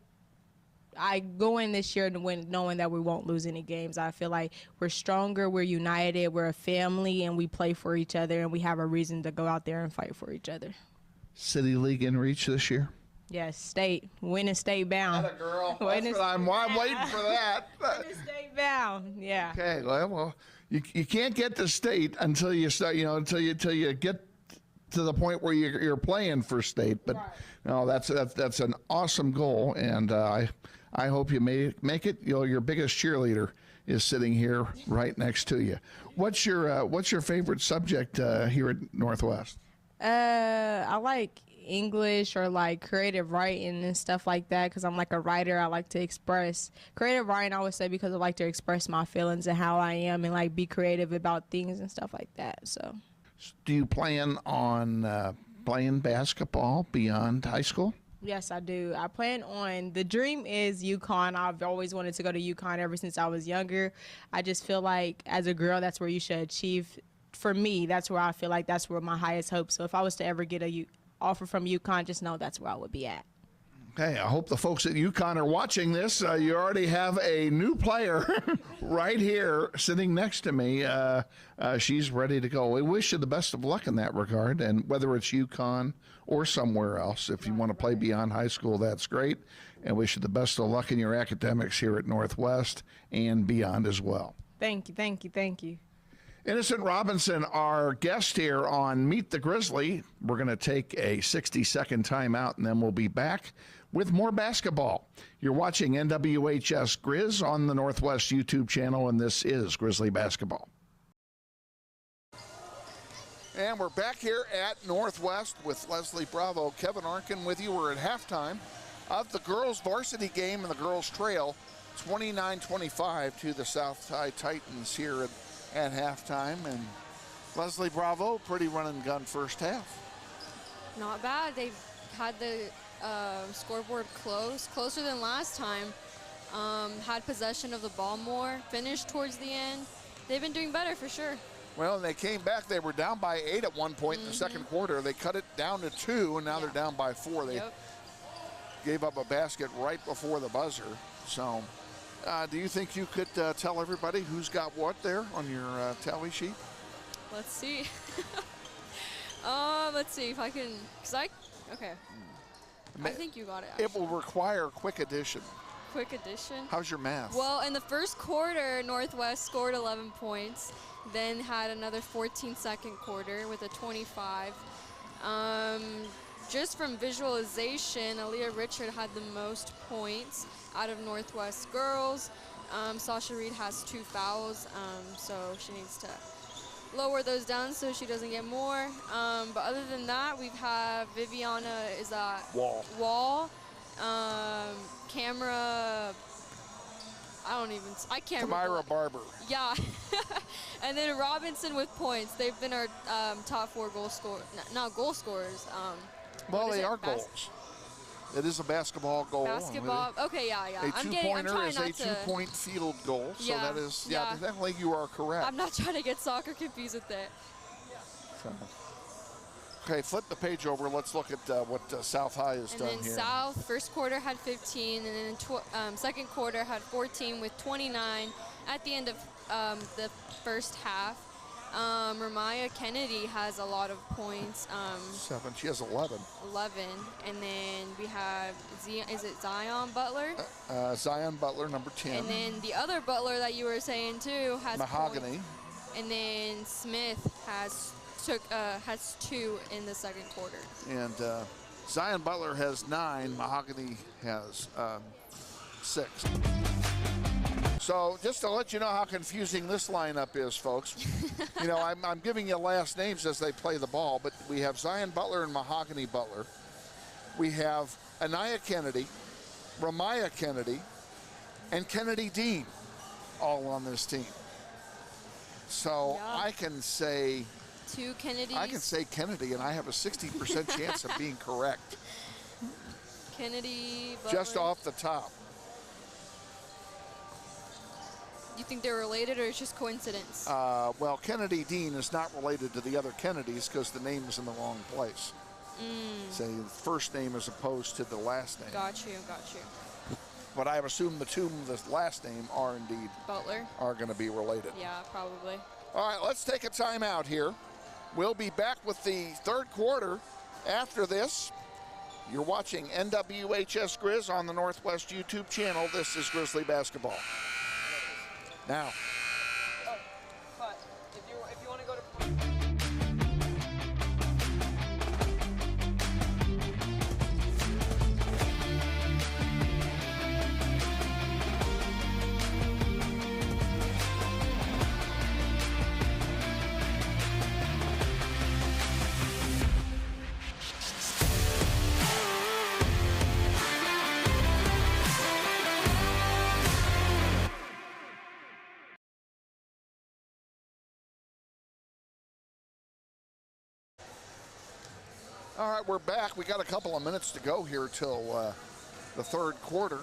I go in this year knowing that we won't lose any games. I feel like we're stronger, we're united, we're a family, and we play for each other, and we have a reason to go out there and fight for each other. City League in reach this year? Yes, state. Winning state bound. Atta girl. Winning I'm waiting for that. Winning state bound. Yeah. Okay, well, you can't get to state until you start, until you get to the point where you're playing for state. But no, that's an awesome goal, and I hope you make it. Your biggest cheerleader is sitting here right next to you. What's your favorite subject here at Northwest? I like English or like creative writing and stuff like that because I'm like a writer. I like to express creative writing, I would say, because I like to express my feelings and how I am and like be creative about things and stuff like that. So do you plan on playing basketball beyond high school? yes, I do. I plan on, the dream is UConn. I've always wanted to go to UConn ever since I was younger. I just feel like as a girl, that's where you should achieve. For me, that's where I feel like that's where my highest hope. So if I was to ever get a offer from UConn, just know that's where I would be at. Okay, I hope the folks at UConn are watching this. You already have a new player right here sitting next to me. She's ready to go. We wish you the best of luck in that regard, and whether it's UConn or somewhere else, if you want to play beyond high school, that's great. And wish you the best of luck in your academics here at Northwest and beyond as well. Thank you, thank you, thank you. Innocent Robinson, our guest here on Meet the Grizzly. We're going to take a 60-second timeout, and then we'll be back with more basketball. You're watching NWHS Grizz on the Northwest YouTube channel, and this is Grizzly Basketball. And we're back here at Northwest with Leslie Bravo, Kevin Arkin with you. We're at halftime of the girls' varsity game and the girls' trail, 29-25 to the South High Titans here at halftime. And Leslie Bravo, pretty run and gun first half. Not bad. They've had the scoreboard closer than last time. Had possession of the ball more, finished towards the end. They've been doing better for sure. Well, and they came back. They were down by 8 at one point in the second quarter. They cut it down to 2, and now they're down by 4. They gave up a basket right before the buzzer. So do you think you could tell everybody who's got what there on your tally sheet? Let's see. Let's see if I can, okay. I think you got it, actually. It will require quick addition. Quick addition. How's your math? Well, in the first quarter, Northwest scored 11 points, then had another 14-second quarter with a 25. Just from visualization, Aaliyah Richard had the most points out of Northwest girls. Sasha Reed has 2 fouls, so she needs to lower those down so she doesn't get more. But other than that, we've had Viviana is at Wall. Camera, I can't remember. Tamira Barber. Yeah. And then Robinson with points. They've been our top 4 goal scorers, not goal scorers. Well, they are goals. It is a basketball goal. Basketball, okay, yeah. A two-pointer is a 2-point field goal. So that is, definitely you are correct. I'm not trying to get soccer confused with that. Okay, flip the page over. Let's look at what South High has done here. And then South, first quarter had 15, and then second quarter had 14 with 29 at the end of the first half. Ramaya Kennedy has a lot of points. 7. She has 11. 11. And then we have, is it Zion Butler? Zion Butler, number 10. And then the other Butler that you were saying too has Mahogany. Points. And then Smith has 2 in the second quarter. And Zion Butler has 9. Mahogany has 6. So just to let you know how confusing this lineup is, folks, I'm giving you last names as they play the ball, but we have Zion Butler and Mahogany Butler. We have Anaya Kennedy, Ramaya Kennedy, and Kennedy Dean all on this team. So I can say 2 Kennedys. I can say Kennedy, and I have a 60% chance of being correct. Kennedy, Butler. Just off the top. you think they're related, or it's just coincidence? Well, Kennedy Dean is not related to the other Kennedys because the name is in the wrong place. Say the first name as opposed to the last name. Got you. But I assume the two of the last name are indeed Butler. are going to be related. Yeah, probably. All right, let's take a timeout here. We'll be back with the third quarter after this. You're watching NWHS Grizz on the Northwest YouTube channel. This is Grizzly Basketball. Now. But if you want to go to. All right, we're back. We got a couple of minutes to go here till the third quarter.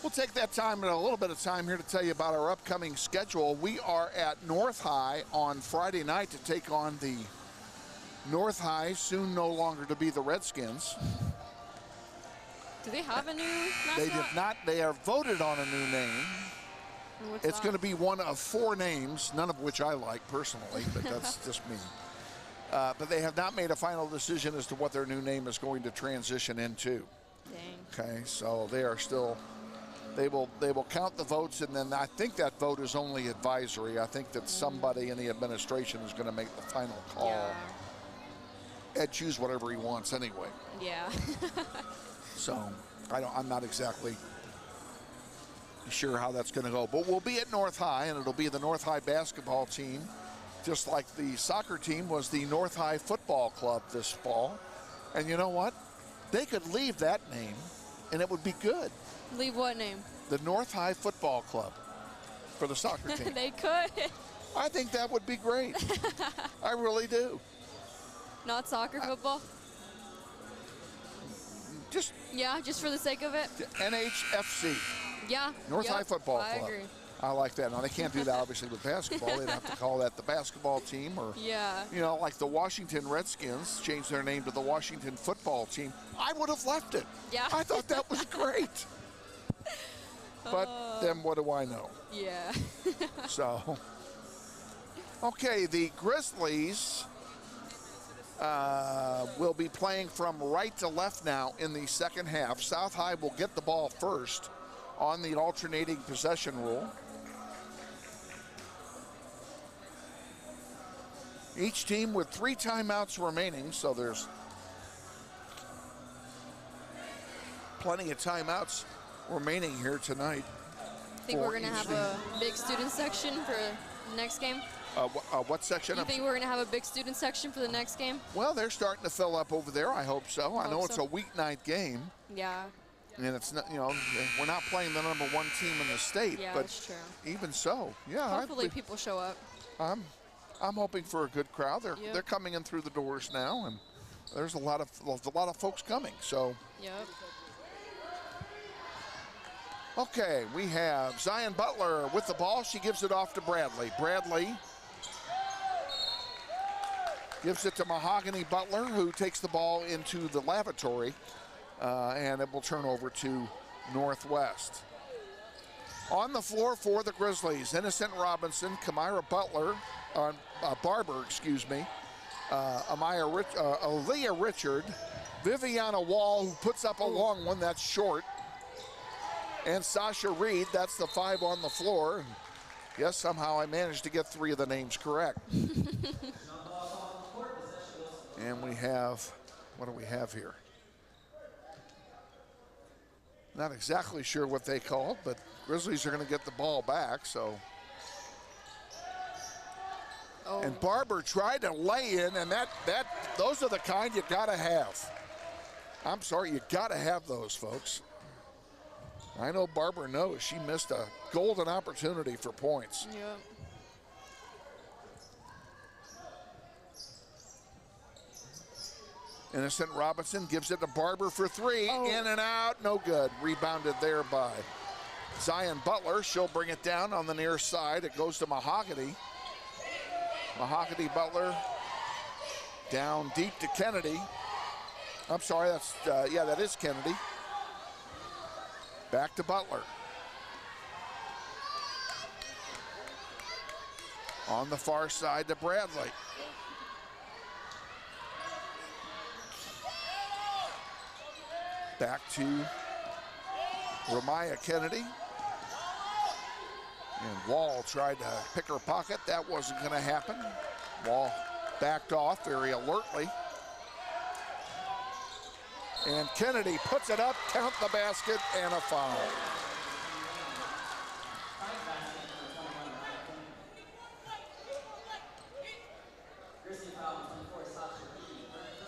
We'll take that time and a little bit of time here to tell you about our upcoming schedule. We are at North High on Friday night to take on the North High, soon no longer to be the Redskins. Do they have a new mascot? They did not. They are voted on a new name. It's going to be one of 4 names, none of which I like personally, but that's just me. But they have not made a final decision as to what their new name is going to transition into. Dang. Okay, so they are still. They will count the votes, and then I think that vote is only advisory. I think that somebody in the administration is going to make the final call. Yeah. Ed choose whatever he wants anyway. Yeah. So I'm not exactly sure how that's going to go. But we'll be at North High, and it'll be the North High basketball team, just like the soccer team was the North High Football Club this fall. And you know what? They could leave that name, and it would be good. Leave what name? The North High Football Club for the soccer team. They could. I think that would be great. I really do. Not soccer, football? Just for the sake of it? NHFC. Yeah. North High Football Club. I agree. I like that. Now, they can't do that, obviously, with basketball. They'd have to call that the basketball team or, like the Washington Redskins changed their name to the Washington Football Team. I would have left it. Yeah. I thought that was great. But then what do I know? Yeah. So, okay, the Grizzlies will be playing from right to left now in the second half. South High will get the ball first on the alternating possession rule. Each team with 3 timeouts remaining, so there's plenty of timeouts remaining here tonight. Think we're going to have a big student section for the next game? What section? You think we're going to have a big student section for the next game? Well, they're starting to fill up over there. I hope so. I know Hope it's so. a weeknight game. Yeah. And it's not, we're not playing the number 1 team in the state. Yeah, but that's true. Even so, Hopefully people show up. I'm hoping for a good crowd. They're coming in through the doors now, and there's a lot of folks coming. So. Yep. Okay, we have Zion Butler with the ball. She gives it off to Bradley. Bradley gives it to Mahogany Butler, who takes the ball into the lavatory, and it will turn over to Northwest. On the floor for the Grizzlies, Innocent Robinson, Kamira Butler, Barber, Aaliyah Richard, Viviana Wall, who puts up a long one that's short, and Sasha Reed. That's the 5 on the floor. And yes, somehow I managed to get 3 of the names correct. And we have, what do we have here? Not exactly sure what they called, but Grizzlies are going to get the ball back, so. Oh. And Barber tried to lay in, and those are the kind you got to have. I'm sorry, you got to have those, folks. I know Barber knows she missed a golden opportunity for points. Yep. Innocent Robinson gives it to Barber for 3. In and out, no good. Rebounded there by Zion Butler, she'll bring it down on the near side. It goes to Mahogany. Mahogany Butler down deep to Kennedy. I'm sorry, that is Kennedy. Back to Butler. On the far side to Bradley. Back to Ramaya Kennedy. And Wall tried to pick her pocket. That wasn't going to happen. Wall backed off very alertly. And Kennedy puts it up, count the basket, and a foul.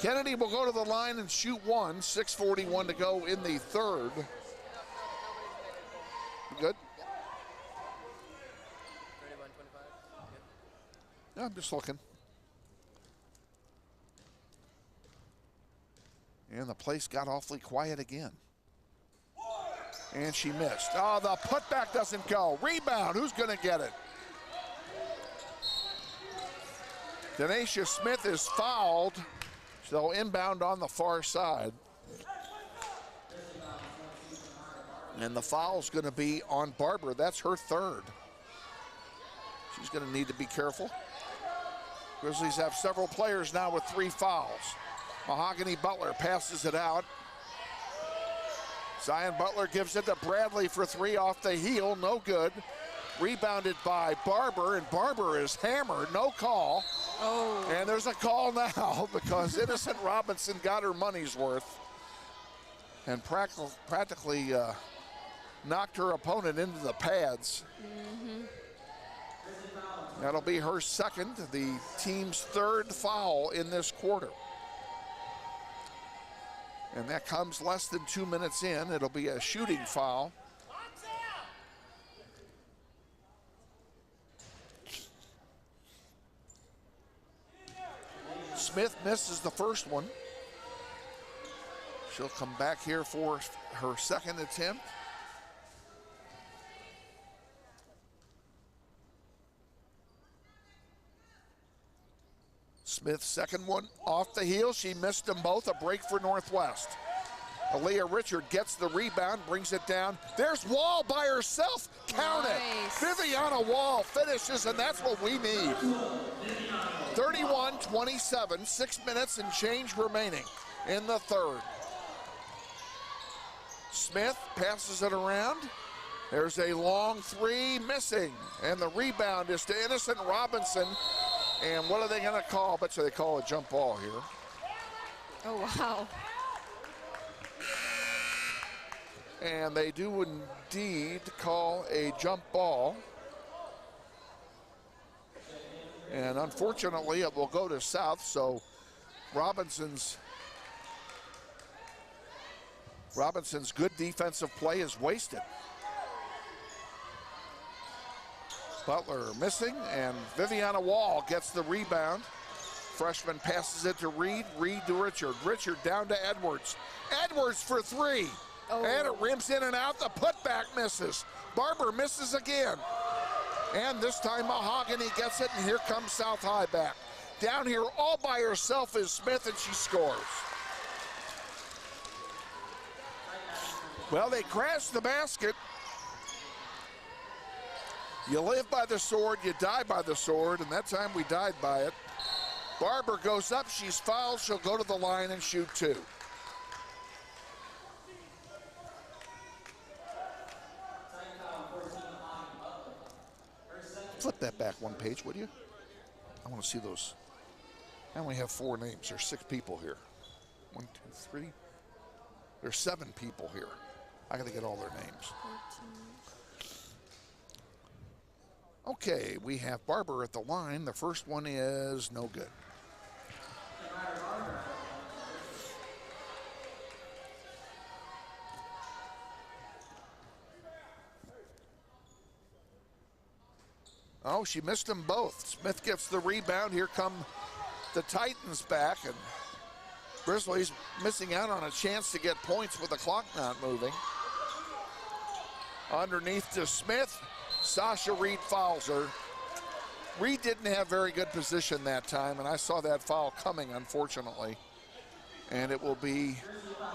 Kennedy will go to the line and shoot one. 6:41 to go in the third. Good? Yeah, I'm just looking. And the place got awfully quiet again. And she missed. Oh, the putback doesn't go. Rebound, who's going to get it? Denasia Smith is fouled. So inbound on the far side. And the foul's going to be on Barber. That's her third. She's going to need to be careful. Grizzlies have several players now with 3 fouls. Mahogany Butler passes it out. Zion Butler gives it to Bradley for 3 off the heel, no good. Rebounded by Barber, and Barber is hammered, no call. Oh. And there's a call now because Innocent Robinson got her money's worth and practically knocked her opponent into the pads. That'll be her second, the team's third foul in this quarter. And that comes less than 2 minutes in. It'll be a shooting foul. Smith misses the first one. She'll come back here for her second attempt. Smith's second one off the heel. She missed them both. A break for Northwest. Aaliyah Richard gets the rebound, brings it down. There's Wall by herself. Count it. Viviana Wall finishes, and that's what we need. 31-27, 6 minutes and change remaining in the third. Smith passes it around. There's a long 3 missing, and the rebound is to Innocent Robinson. And what are they going to call? I bet you they call a jump ball here. Oh, wow. And they do indeed call a jump ball. And unfortunately, it will go to South, so Robinson's good defensive play is wasted. Butler missing, and Viviana Wall gets the rebound. Freshman passes it to Reed. Reed to Richard. Richard down to Edwards. Edwards for 3. Oh. And it rims in and out. The putback misses. Barber misses again. And this time Mahogany gets it, and here comes South High back. Down here all by herself is Smith, and she scores. Well, they crashed the basket. You live by the sword, you die by the sword, and that time we died by it. Barber goes up, she's fouled, she'll go to the line and shoot 2. Flip that back one page, would you? I want to see those. I only have 4 names. There's 6 people here. 1, 2, 3. There's 7 people here. I got to get all their names. 14. Okay, we have Barber at the line. The first one is no good. Oh, she missed them both. Smith gets the rebound. Here come the Titans back, and Grizzlies missing out on a chance to get points with the clock not moving. Underneath to Smith. Sasha Reed fouls her. Reed didn't have very good position that time, and I saw that foul coming, unfortunately. And it will be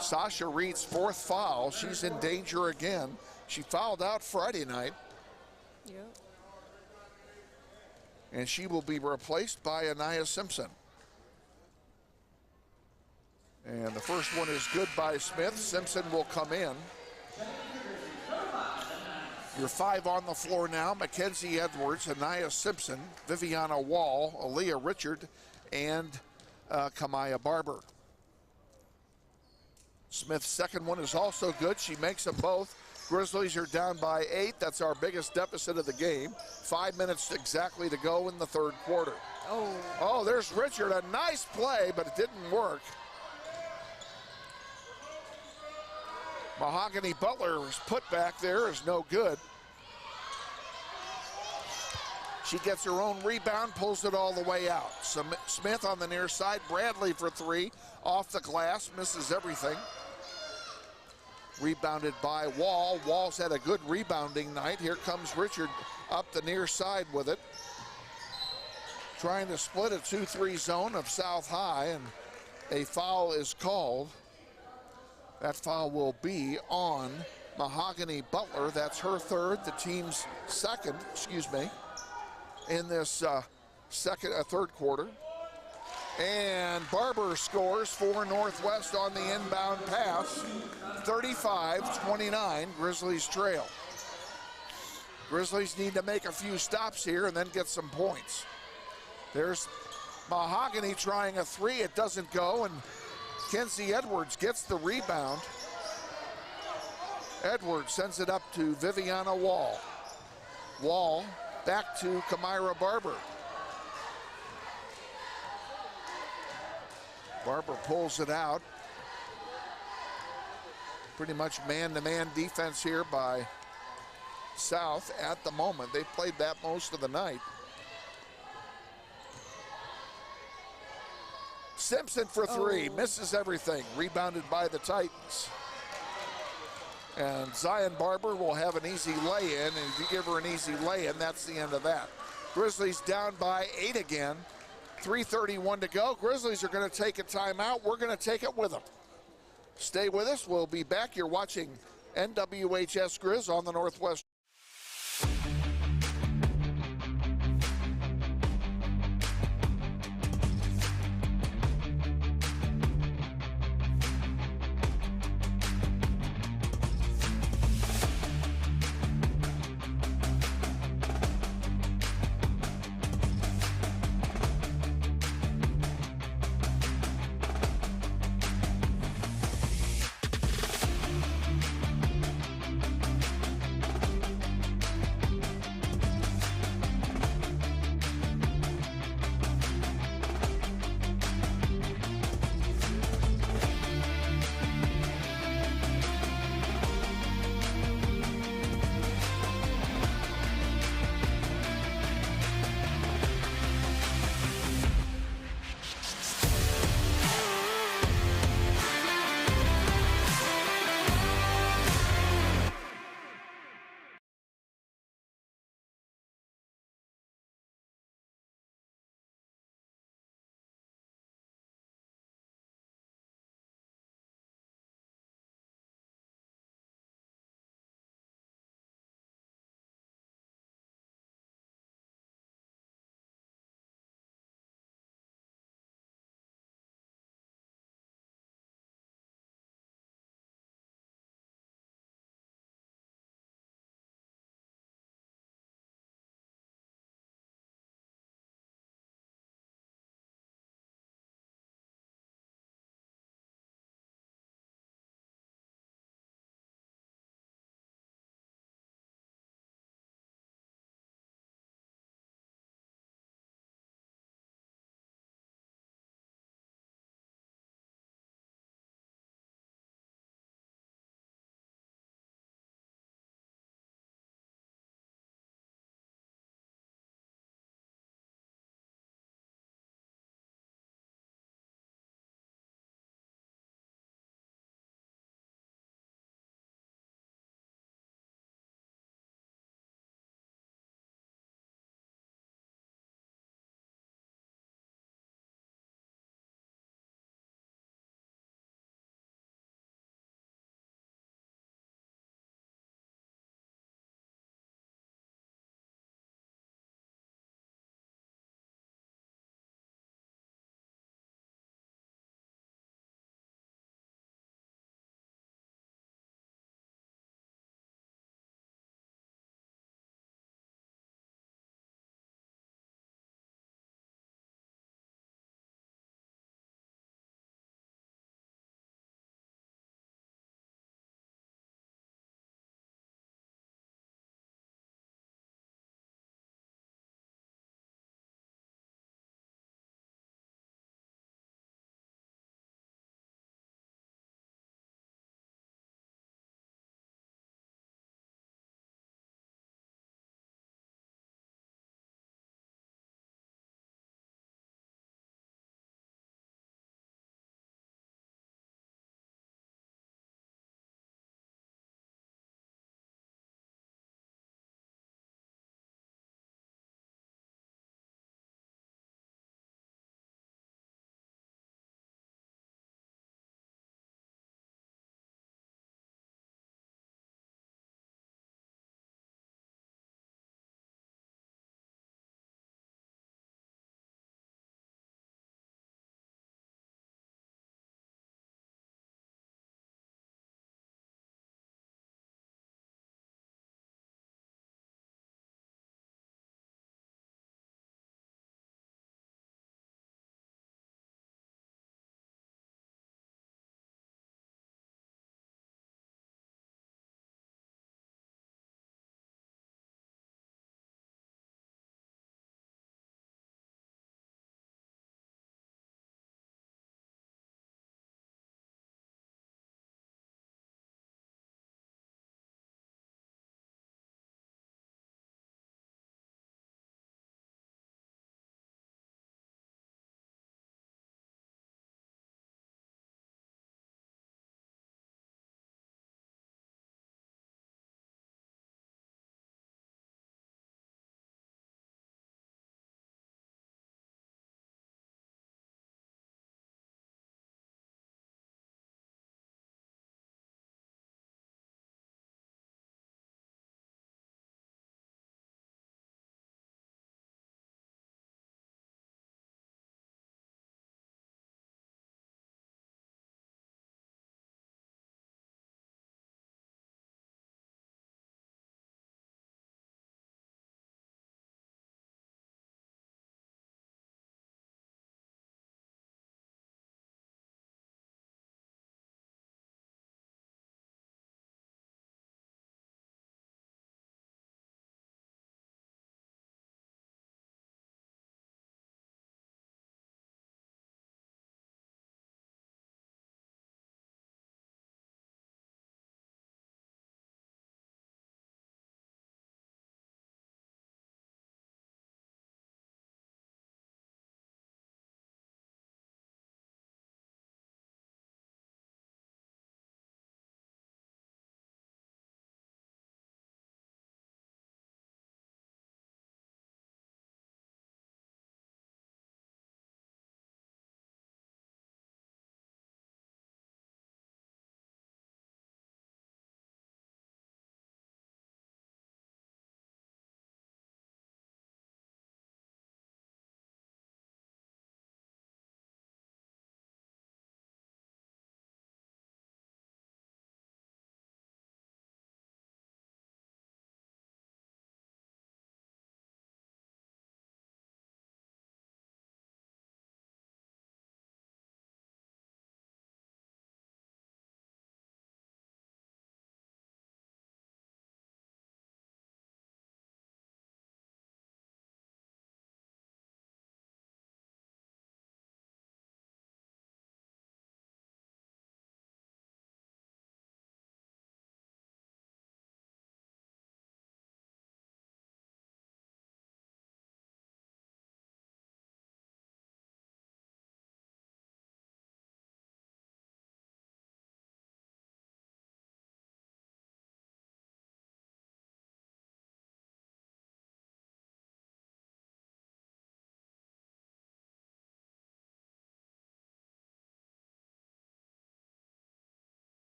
Sasha Reed's 4th foul. She's in danger again. She fouled out Friday night. Yep. And she will be replaced by Anaya Simpson. And the first one is good by Smith. Simpson will come in. Your 5 on the floor now: Mackenzie Edwards, Anaya Simpson, Viviana Wall, Aaliyah Richard, and Kamaya Barber. Smith's second one is also good. She makes them both. Grizzlies are down by 8. That's our biggest deficit of the game. 5 minutes exactly to go in the 3rd quarter. Oh, there's Richard. A nice play, but it didn't work. Mahogany Butler was put back there, is no good. She gets her own rebound, pulls it all the way out. Smith on the near side. Bradley for 3. Off the glass, misses everything. Rebounded by Wall. Wall's had a good rebounding night. Here comes Richard up the near side with it. Trying to split a 2-3 zone of South High, and a foul is called. That foul will be on Mahogany Butler. That's her 3rd, the team's 2nd, in this 3rd quarter. And Barber scores for Northwest on the inbound pass. 35-29, Grizzlies trail. Grizzlies need to make a few stops here and then get some points. There's Mahogany trying a 3. It doesn't go, and Kenzie Edwards gets the rebound. Edwards sends it up to Viviana Wall. Wall back to Kamira Barber. Barber pulls it out. Pretty much man-to-man defense here by South at the moment. They've played that most of the night. Simpson for 3, misses everything. Rebounded by the Titans. And Zion Barber will have an easy lay-in, and if you give her an easy lay-in, that's the end of that. Grizzlies down by 8 again. 3:31 to go. Grizzlies are going to take a timeout. We're going to take it with them. Stay with us. We'll be back. You're watching NWHS Grizz on the Northwest.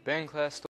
Band class still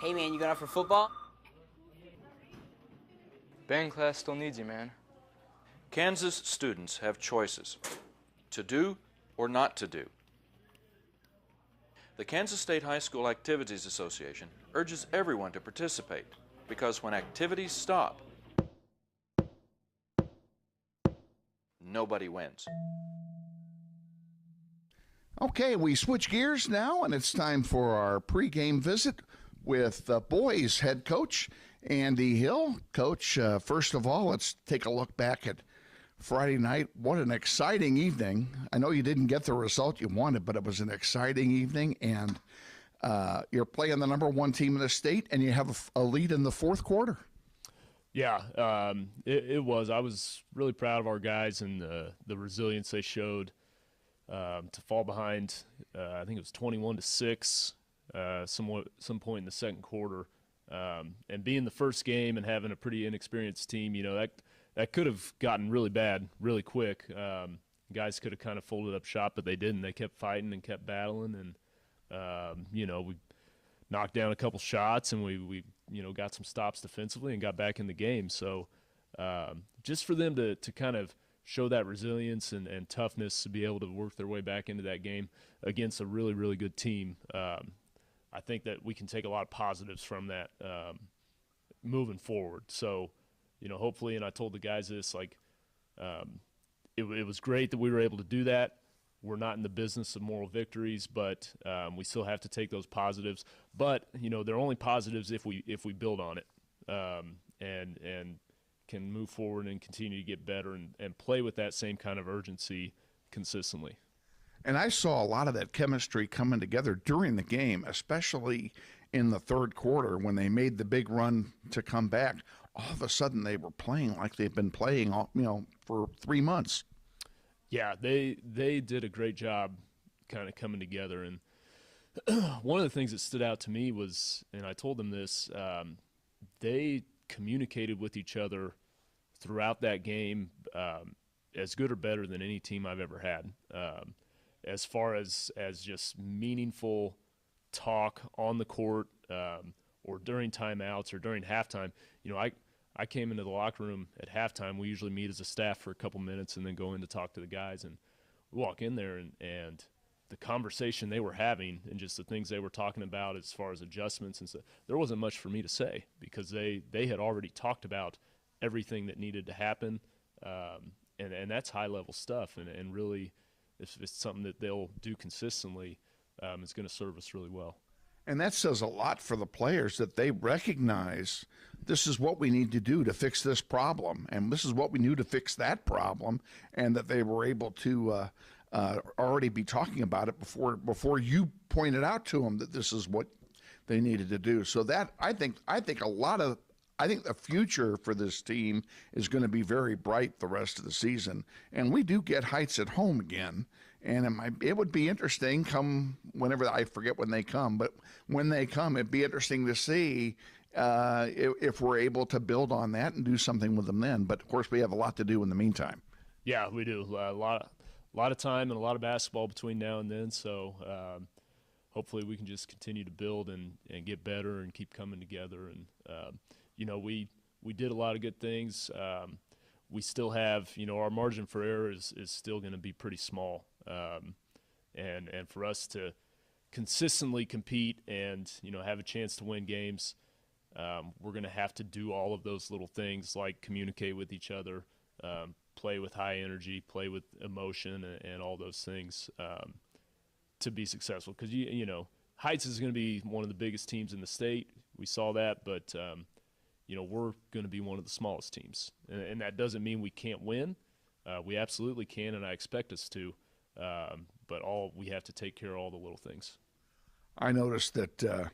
Hey man, you going out for football? band class still needs you, man. Kansas students have choices to do or not to do. The Kansas State High School Activities Association urges everyone to participate because when activities stop, nobody wins. Okay, we switch gears now, and it's time for our pregame visit with the boys head coach, Andy Hill. Coach, first of all, let's take a look back at Friday night. What an exciting evening. I know you didn't get the result you wanted, but it was an exciting evening, and you're playing the number one team in the state, and you have a lead in the fourth quarter. Yeah, it was. I was really proud of our guys and the resilience they showed to fall behind. I think it was 21-6, some point in the second quarter, and being the first game and having a pretty inexperienced team, that could have gotten really bad really quick. Guys could have kind of folded up shop, but they didn't. They kept fighting and kept battling, and we knocked down a couple shots, and we got some stops defensively and got back in the game. So just for them to kind of show that resilience and toughness to be able to work their way back into that game against a really, really good team, I think that we can take a lot of positives from that moving forward. So, hopefully, and I told the guys this, it was great that we were able to do that. We're not in the business of moral victories, but we still have to take those positives. But they're only positives if we build on it and can move forward and continue to get better and play with that same kind of urgency consistently. And I saw a lot of that chemistry coming together during the game, especially in the third quarter when they made the big run to come back. All of a sudden, they were playing like they've been playing, for 3 months. Yeah, they did a great job kind of coming together. And one of the things that stood out to me was, and I told them this, they communicated with each other throughout that game as good or better than any team I've ever had. As far as just meaningful talk on the court, or during timeouts or during halftime. You know, I came into the locker room at halftime. We usually meet as a staff for a couple minutes and then go in to talk to the guys. And we walk in there, and the conversation they were having and just the things they were talking about as far as adjustments and stuff, there wasn't much for me to say because they had already talked about everything that needed to happen. And that's high-level stuff. And really, if it's something that they'll do consistently, it's going to serve us really well. And that says a lot for the players that they recognize this is what we need to do to fix this problem, and this is what we knew to fix that problem, and that they were able to already be talking about it before you pointed out to them that this is what they needed to do. So that I think the future for this team is going to be very bright the rest of the season. And we do get Heights at home again. And it would be interesting come whenever, I forget when they come, but when they come, it'd be interesting to see if we're able to build on that and do something with them then. But, of course, we have a lot to do in the meantime. Yeah, we do. A lot of time and a lot of basketball between now and then. So hopefully we can just continue to build and get better and keep coming together. And, you know, we did a lot of good things. We still have, you know, our margin for error is still going to be pretty small. And for us to consistently compete and, you know, have a chance to win games, we're going to have to do all of those little things like communicate with each other, play with high energy, play with emotion, and all those things to be successful. Because, you know, Heights is going to be one of the biggest teams in the state. We saw that, but, you know, we're going to be one of the smallest teams. And that doesn't mean we can't win. We absolutely can, and I expect us to. But we have to take care of all the little things. I noticed that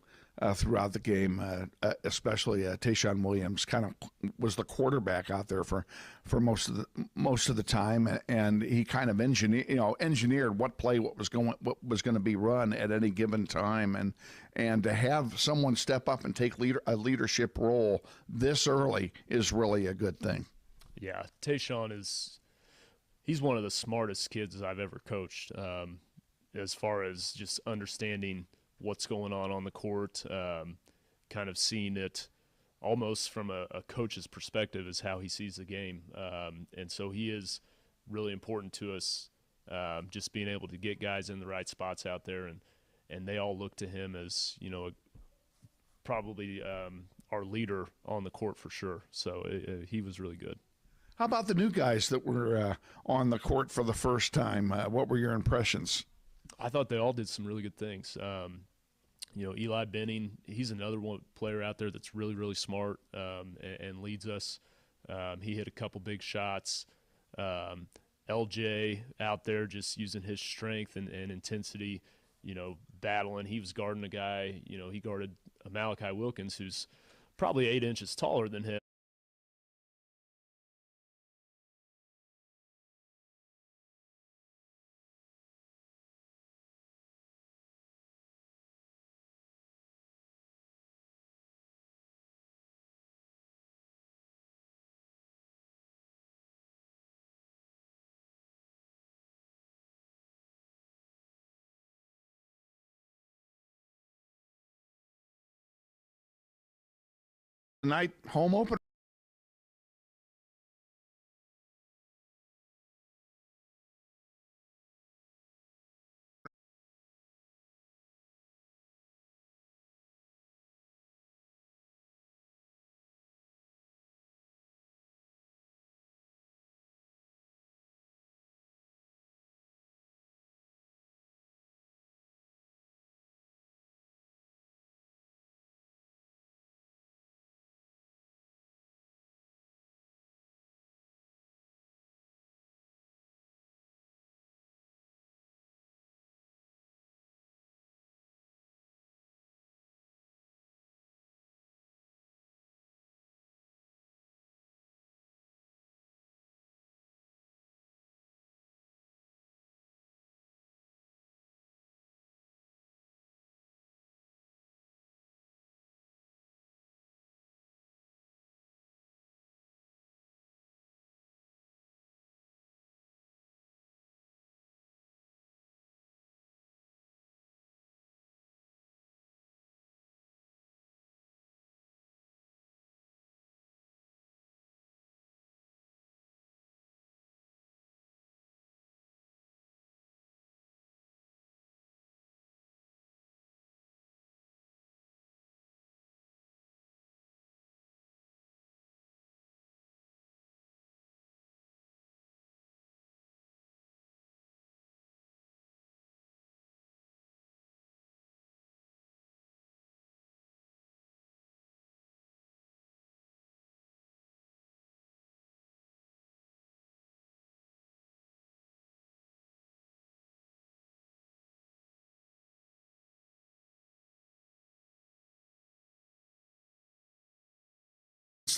throughout the game, especially Tayshawn Williams, kind of was the quarterback out there for most of the time, and he kind of engineered what was going to be run at any given time, and to have someone step up and take a leadership role this early is really a good thing. Yeah, Tayshawn he's one of the smartest kids I've ever coached, as far as just understanding what's going on the court, kind of seeing it almost from a coach's perspective is how he sees the game. And so he is really important to us, just being able to get guys in the right spots out there. And they all look to him as, you know, probably our leader on the court for sure. So he was really good. How about the new guys that were on the court for the first time? What were your impressions? I thought they all did some really good things. You know, Eli Benning, he's another player out there that's really, really smart and leads us. He hit a couple big shots. LJ out there just using his strength and intensity, you know, battling. He was guarding a guy, you know, he guarded Malachi Wilkins, who's probably 8 inches taller than him. Night home opener.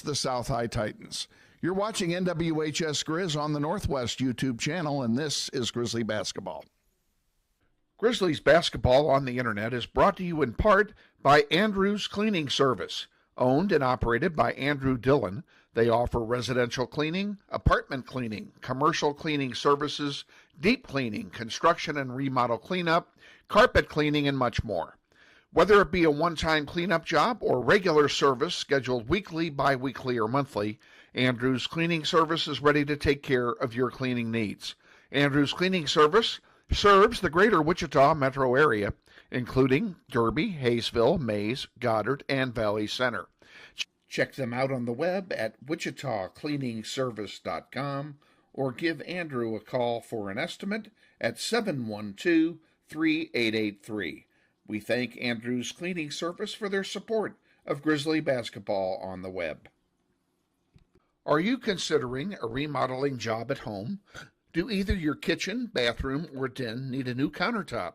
against the South High Titans. You're watching NWHS Grizz on the Northwest YouTube channel, and this is Grizzly Basketball. Grizzlies Basketball on the Internet is brought to you in part by Andrew's Cleaning Service. Owned and operated by Andrew Dillon, they offer residential cleaning, apartment cleaning, commercial cleaning services, deep cleaning, construction and remodel cleanup, carpet cleaning, and much more. Whether it be a one-time cleanup job or regular service scheduled weekly, bi-weekly, or monthly, Andrew's Cleaning Service is ready to take care of your cleaning needs. Andrew's Cleaning Service serves the greater Wichita metro area, including Derby, Hayesville, Mays, Goddard, and Valley Center. Check them out on the web at wichitacleaningservice.com or give Andrew a call for an estimate at 712-3883. We thank Andrew's Cleaning Service for their support of Grizzly Basketball on the web. Are you considering a remodeling job at home? Do either your kitchen, bathroom, or den need a new countertop?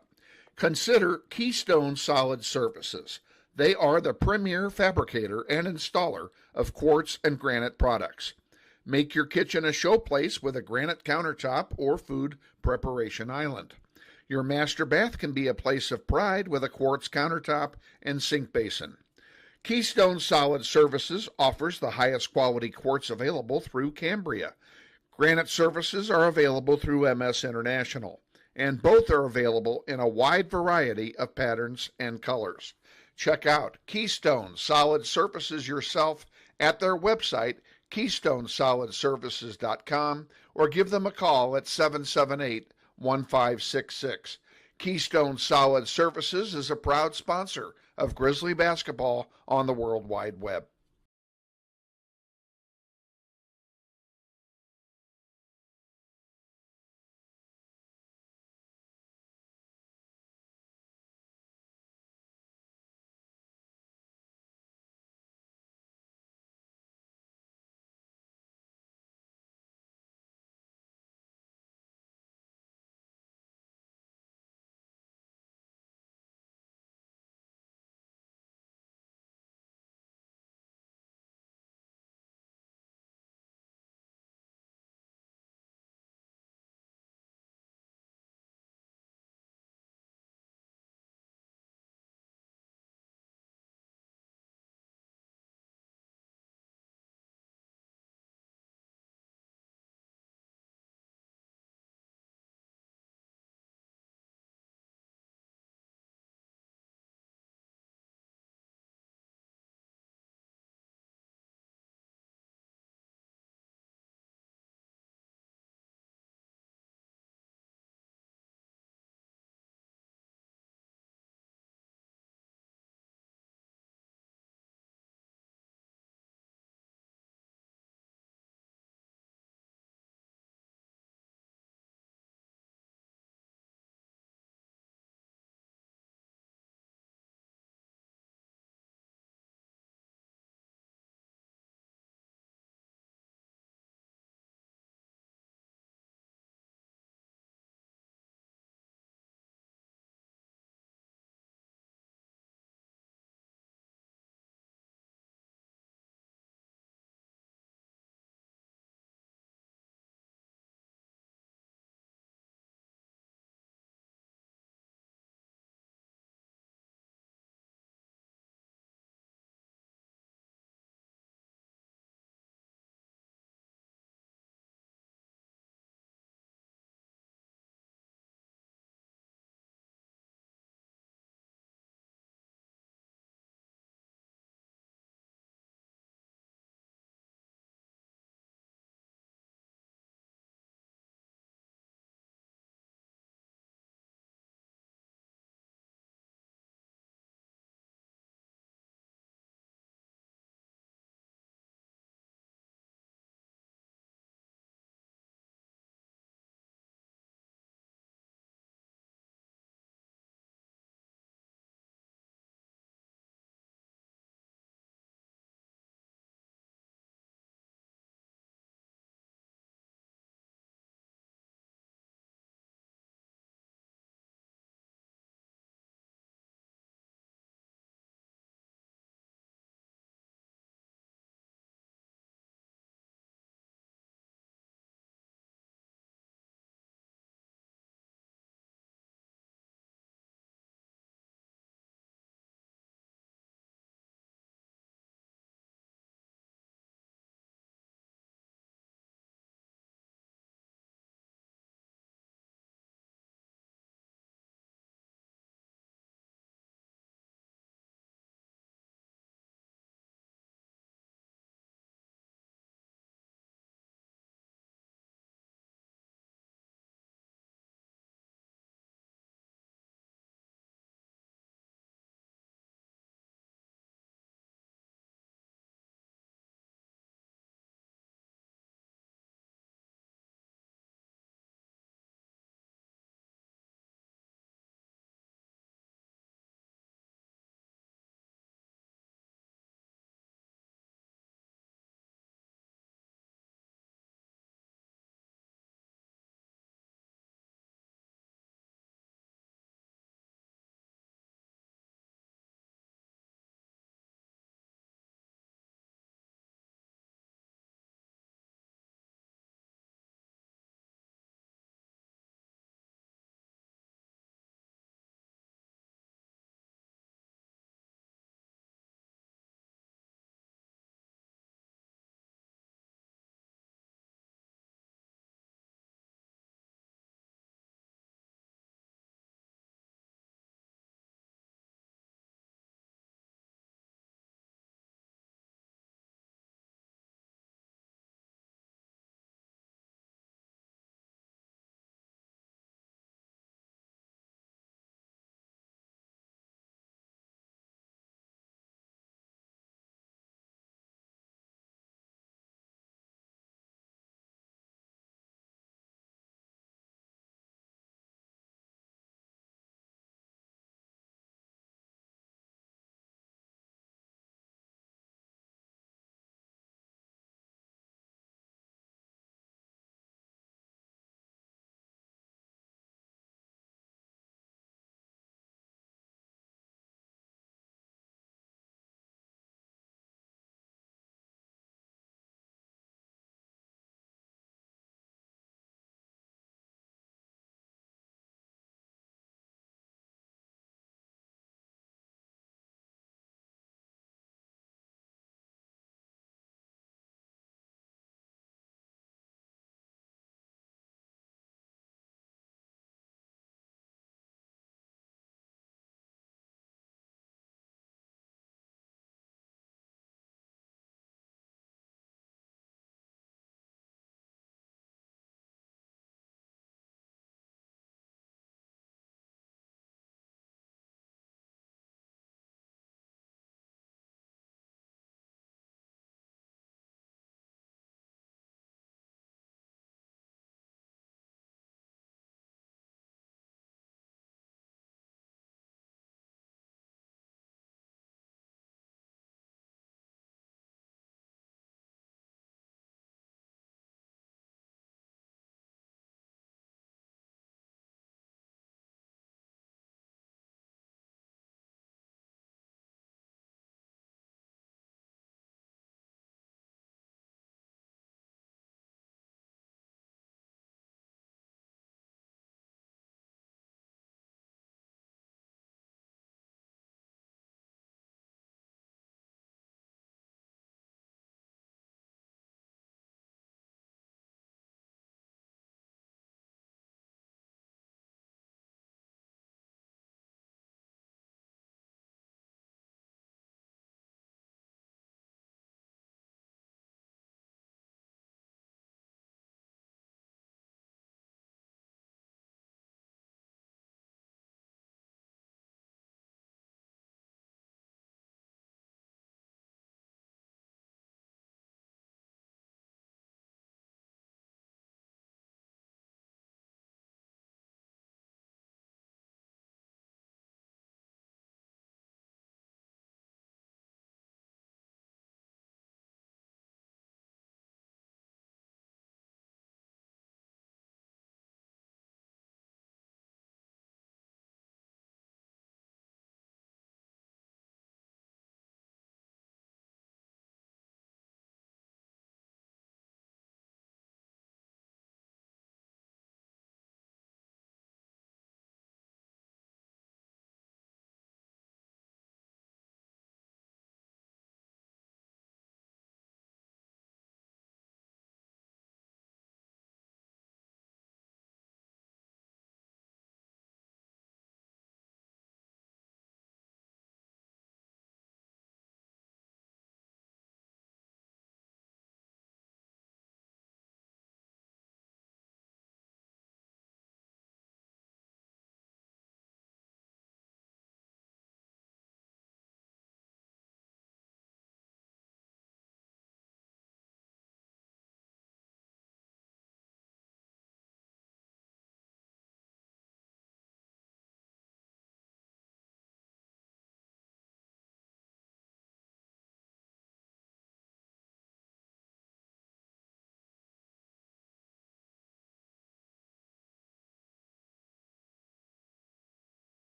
Consider Keystone Solid Services. They are the premier fabricator and installer of quartz and granite products. Make your kitchen a showplace with a granite countertop or food preparation island. Your master bath can be a place of pride with a quartz countertop and sink basin. Keystone Solid Services offers the highest quality quartz available through Cambria. Granite services are available through MS International, and both are available in a wide variety of patterns and colors. Check out Keystone Solid Services yourself at their website, KeystoneSolidServices.com, or give them a call at 778-1566. Keystone Solid Services is a proud sponsor of Grizzly Basketball on the World Wide Web.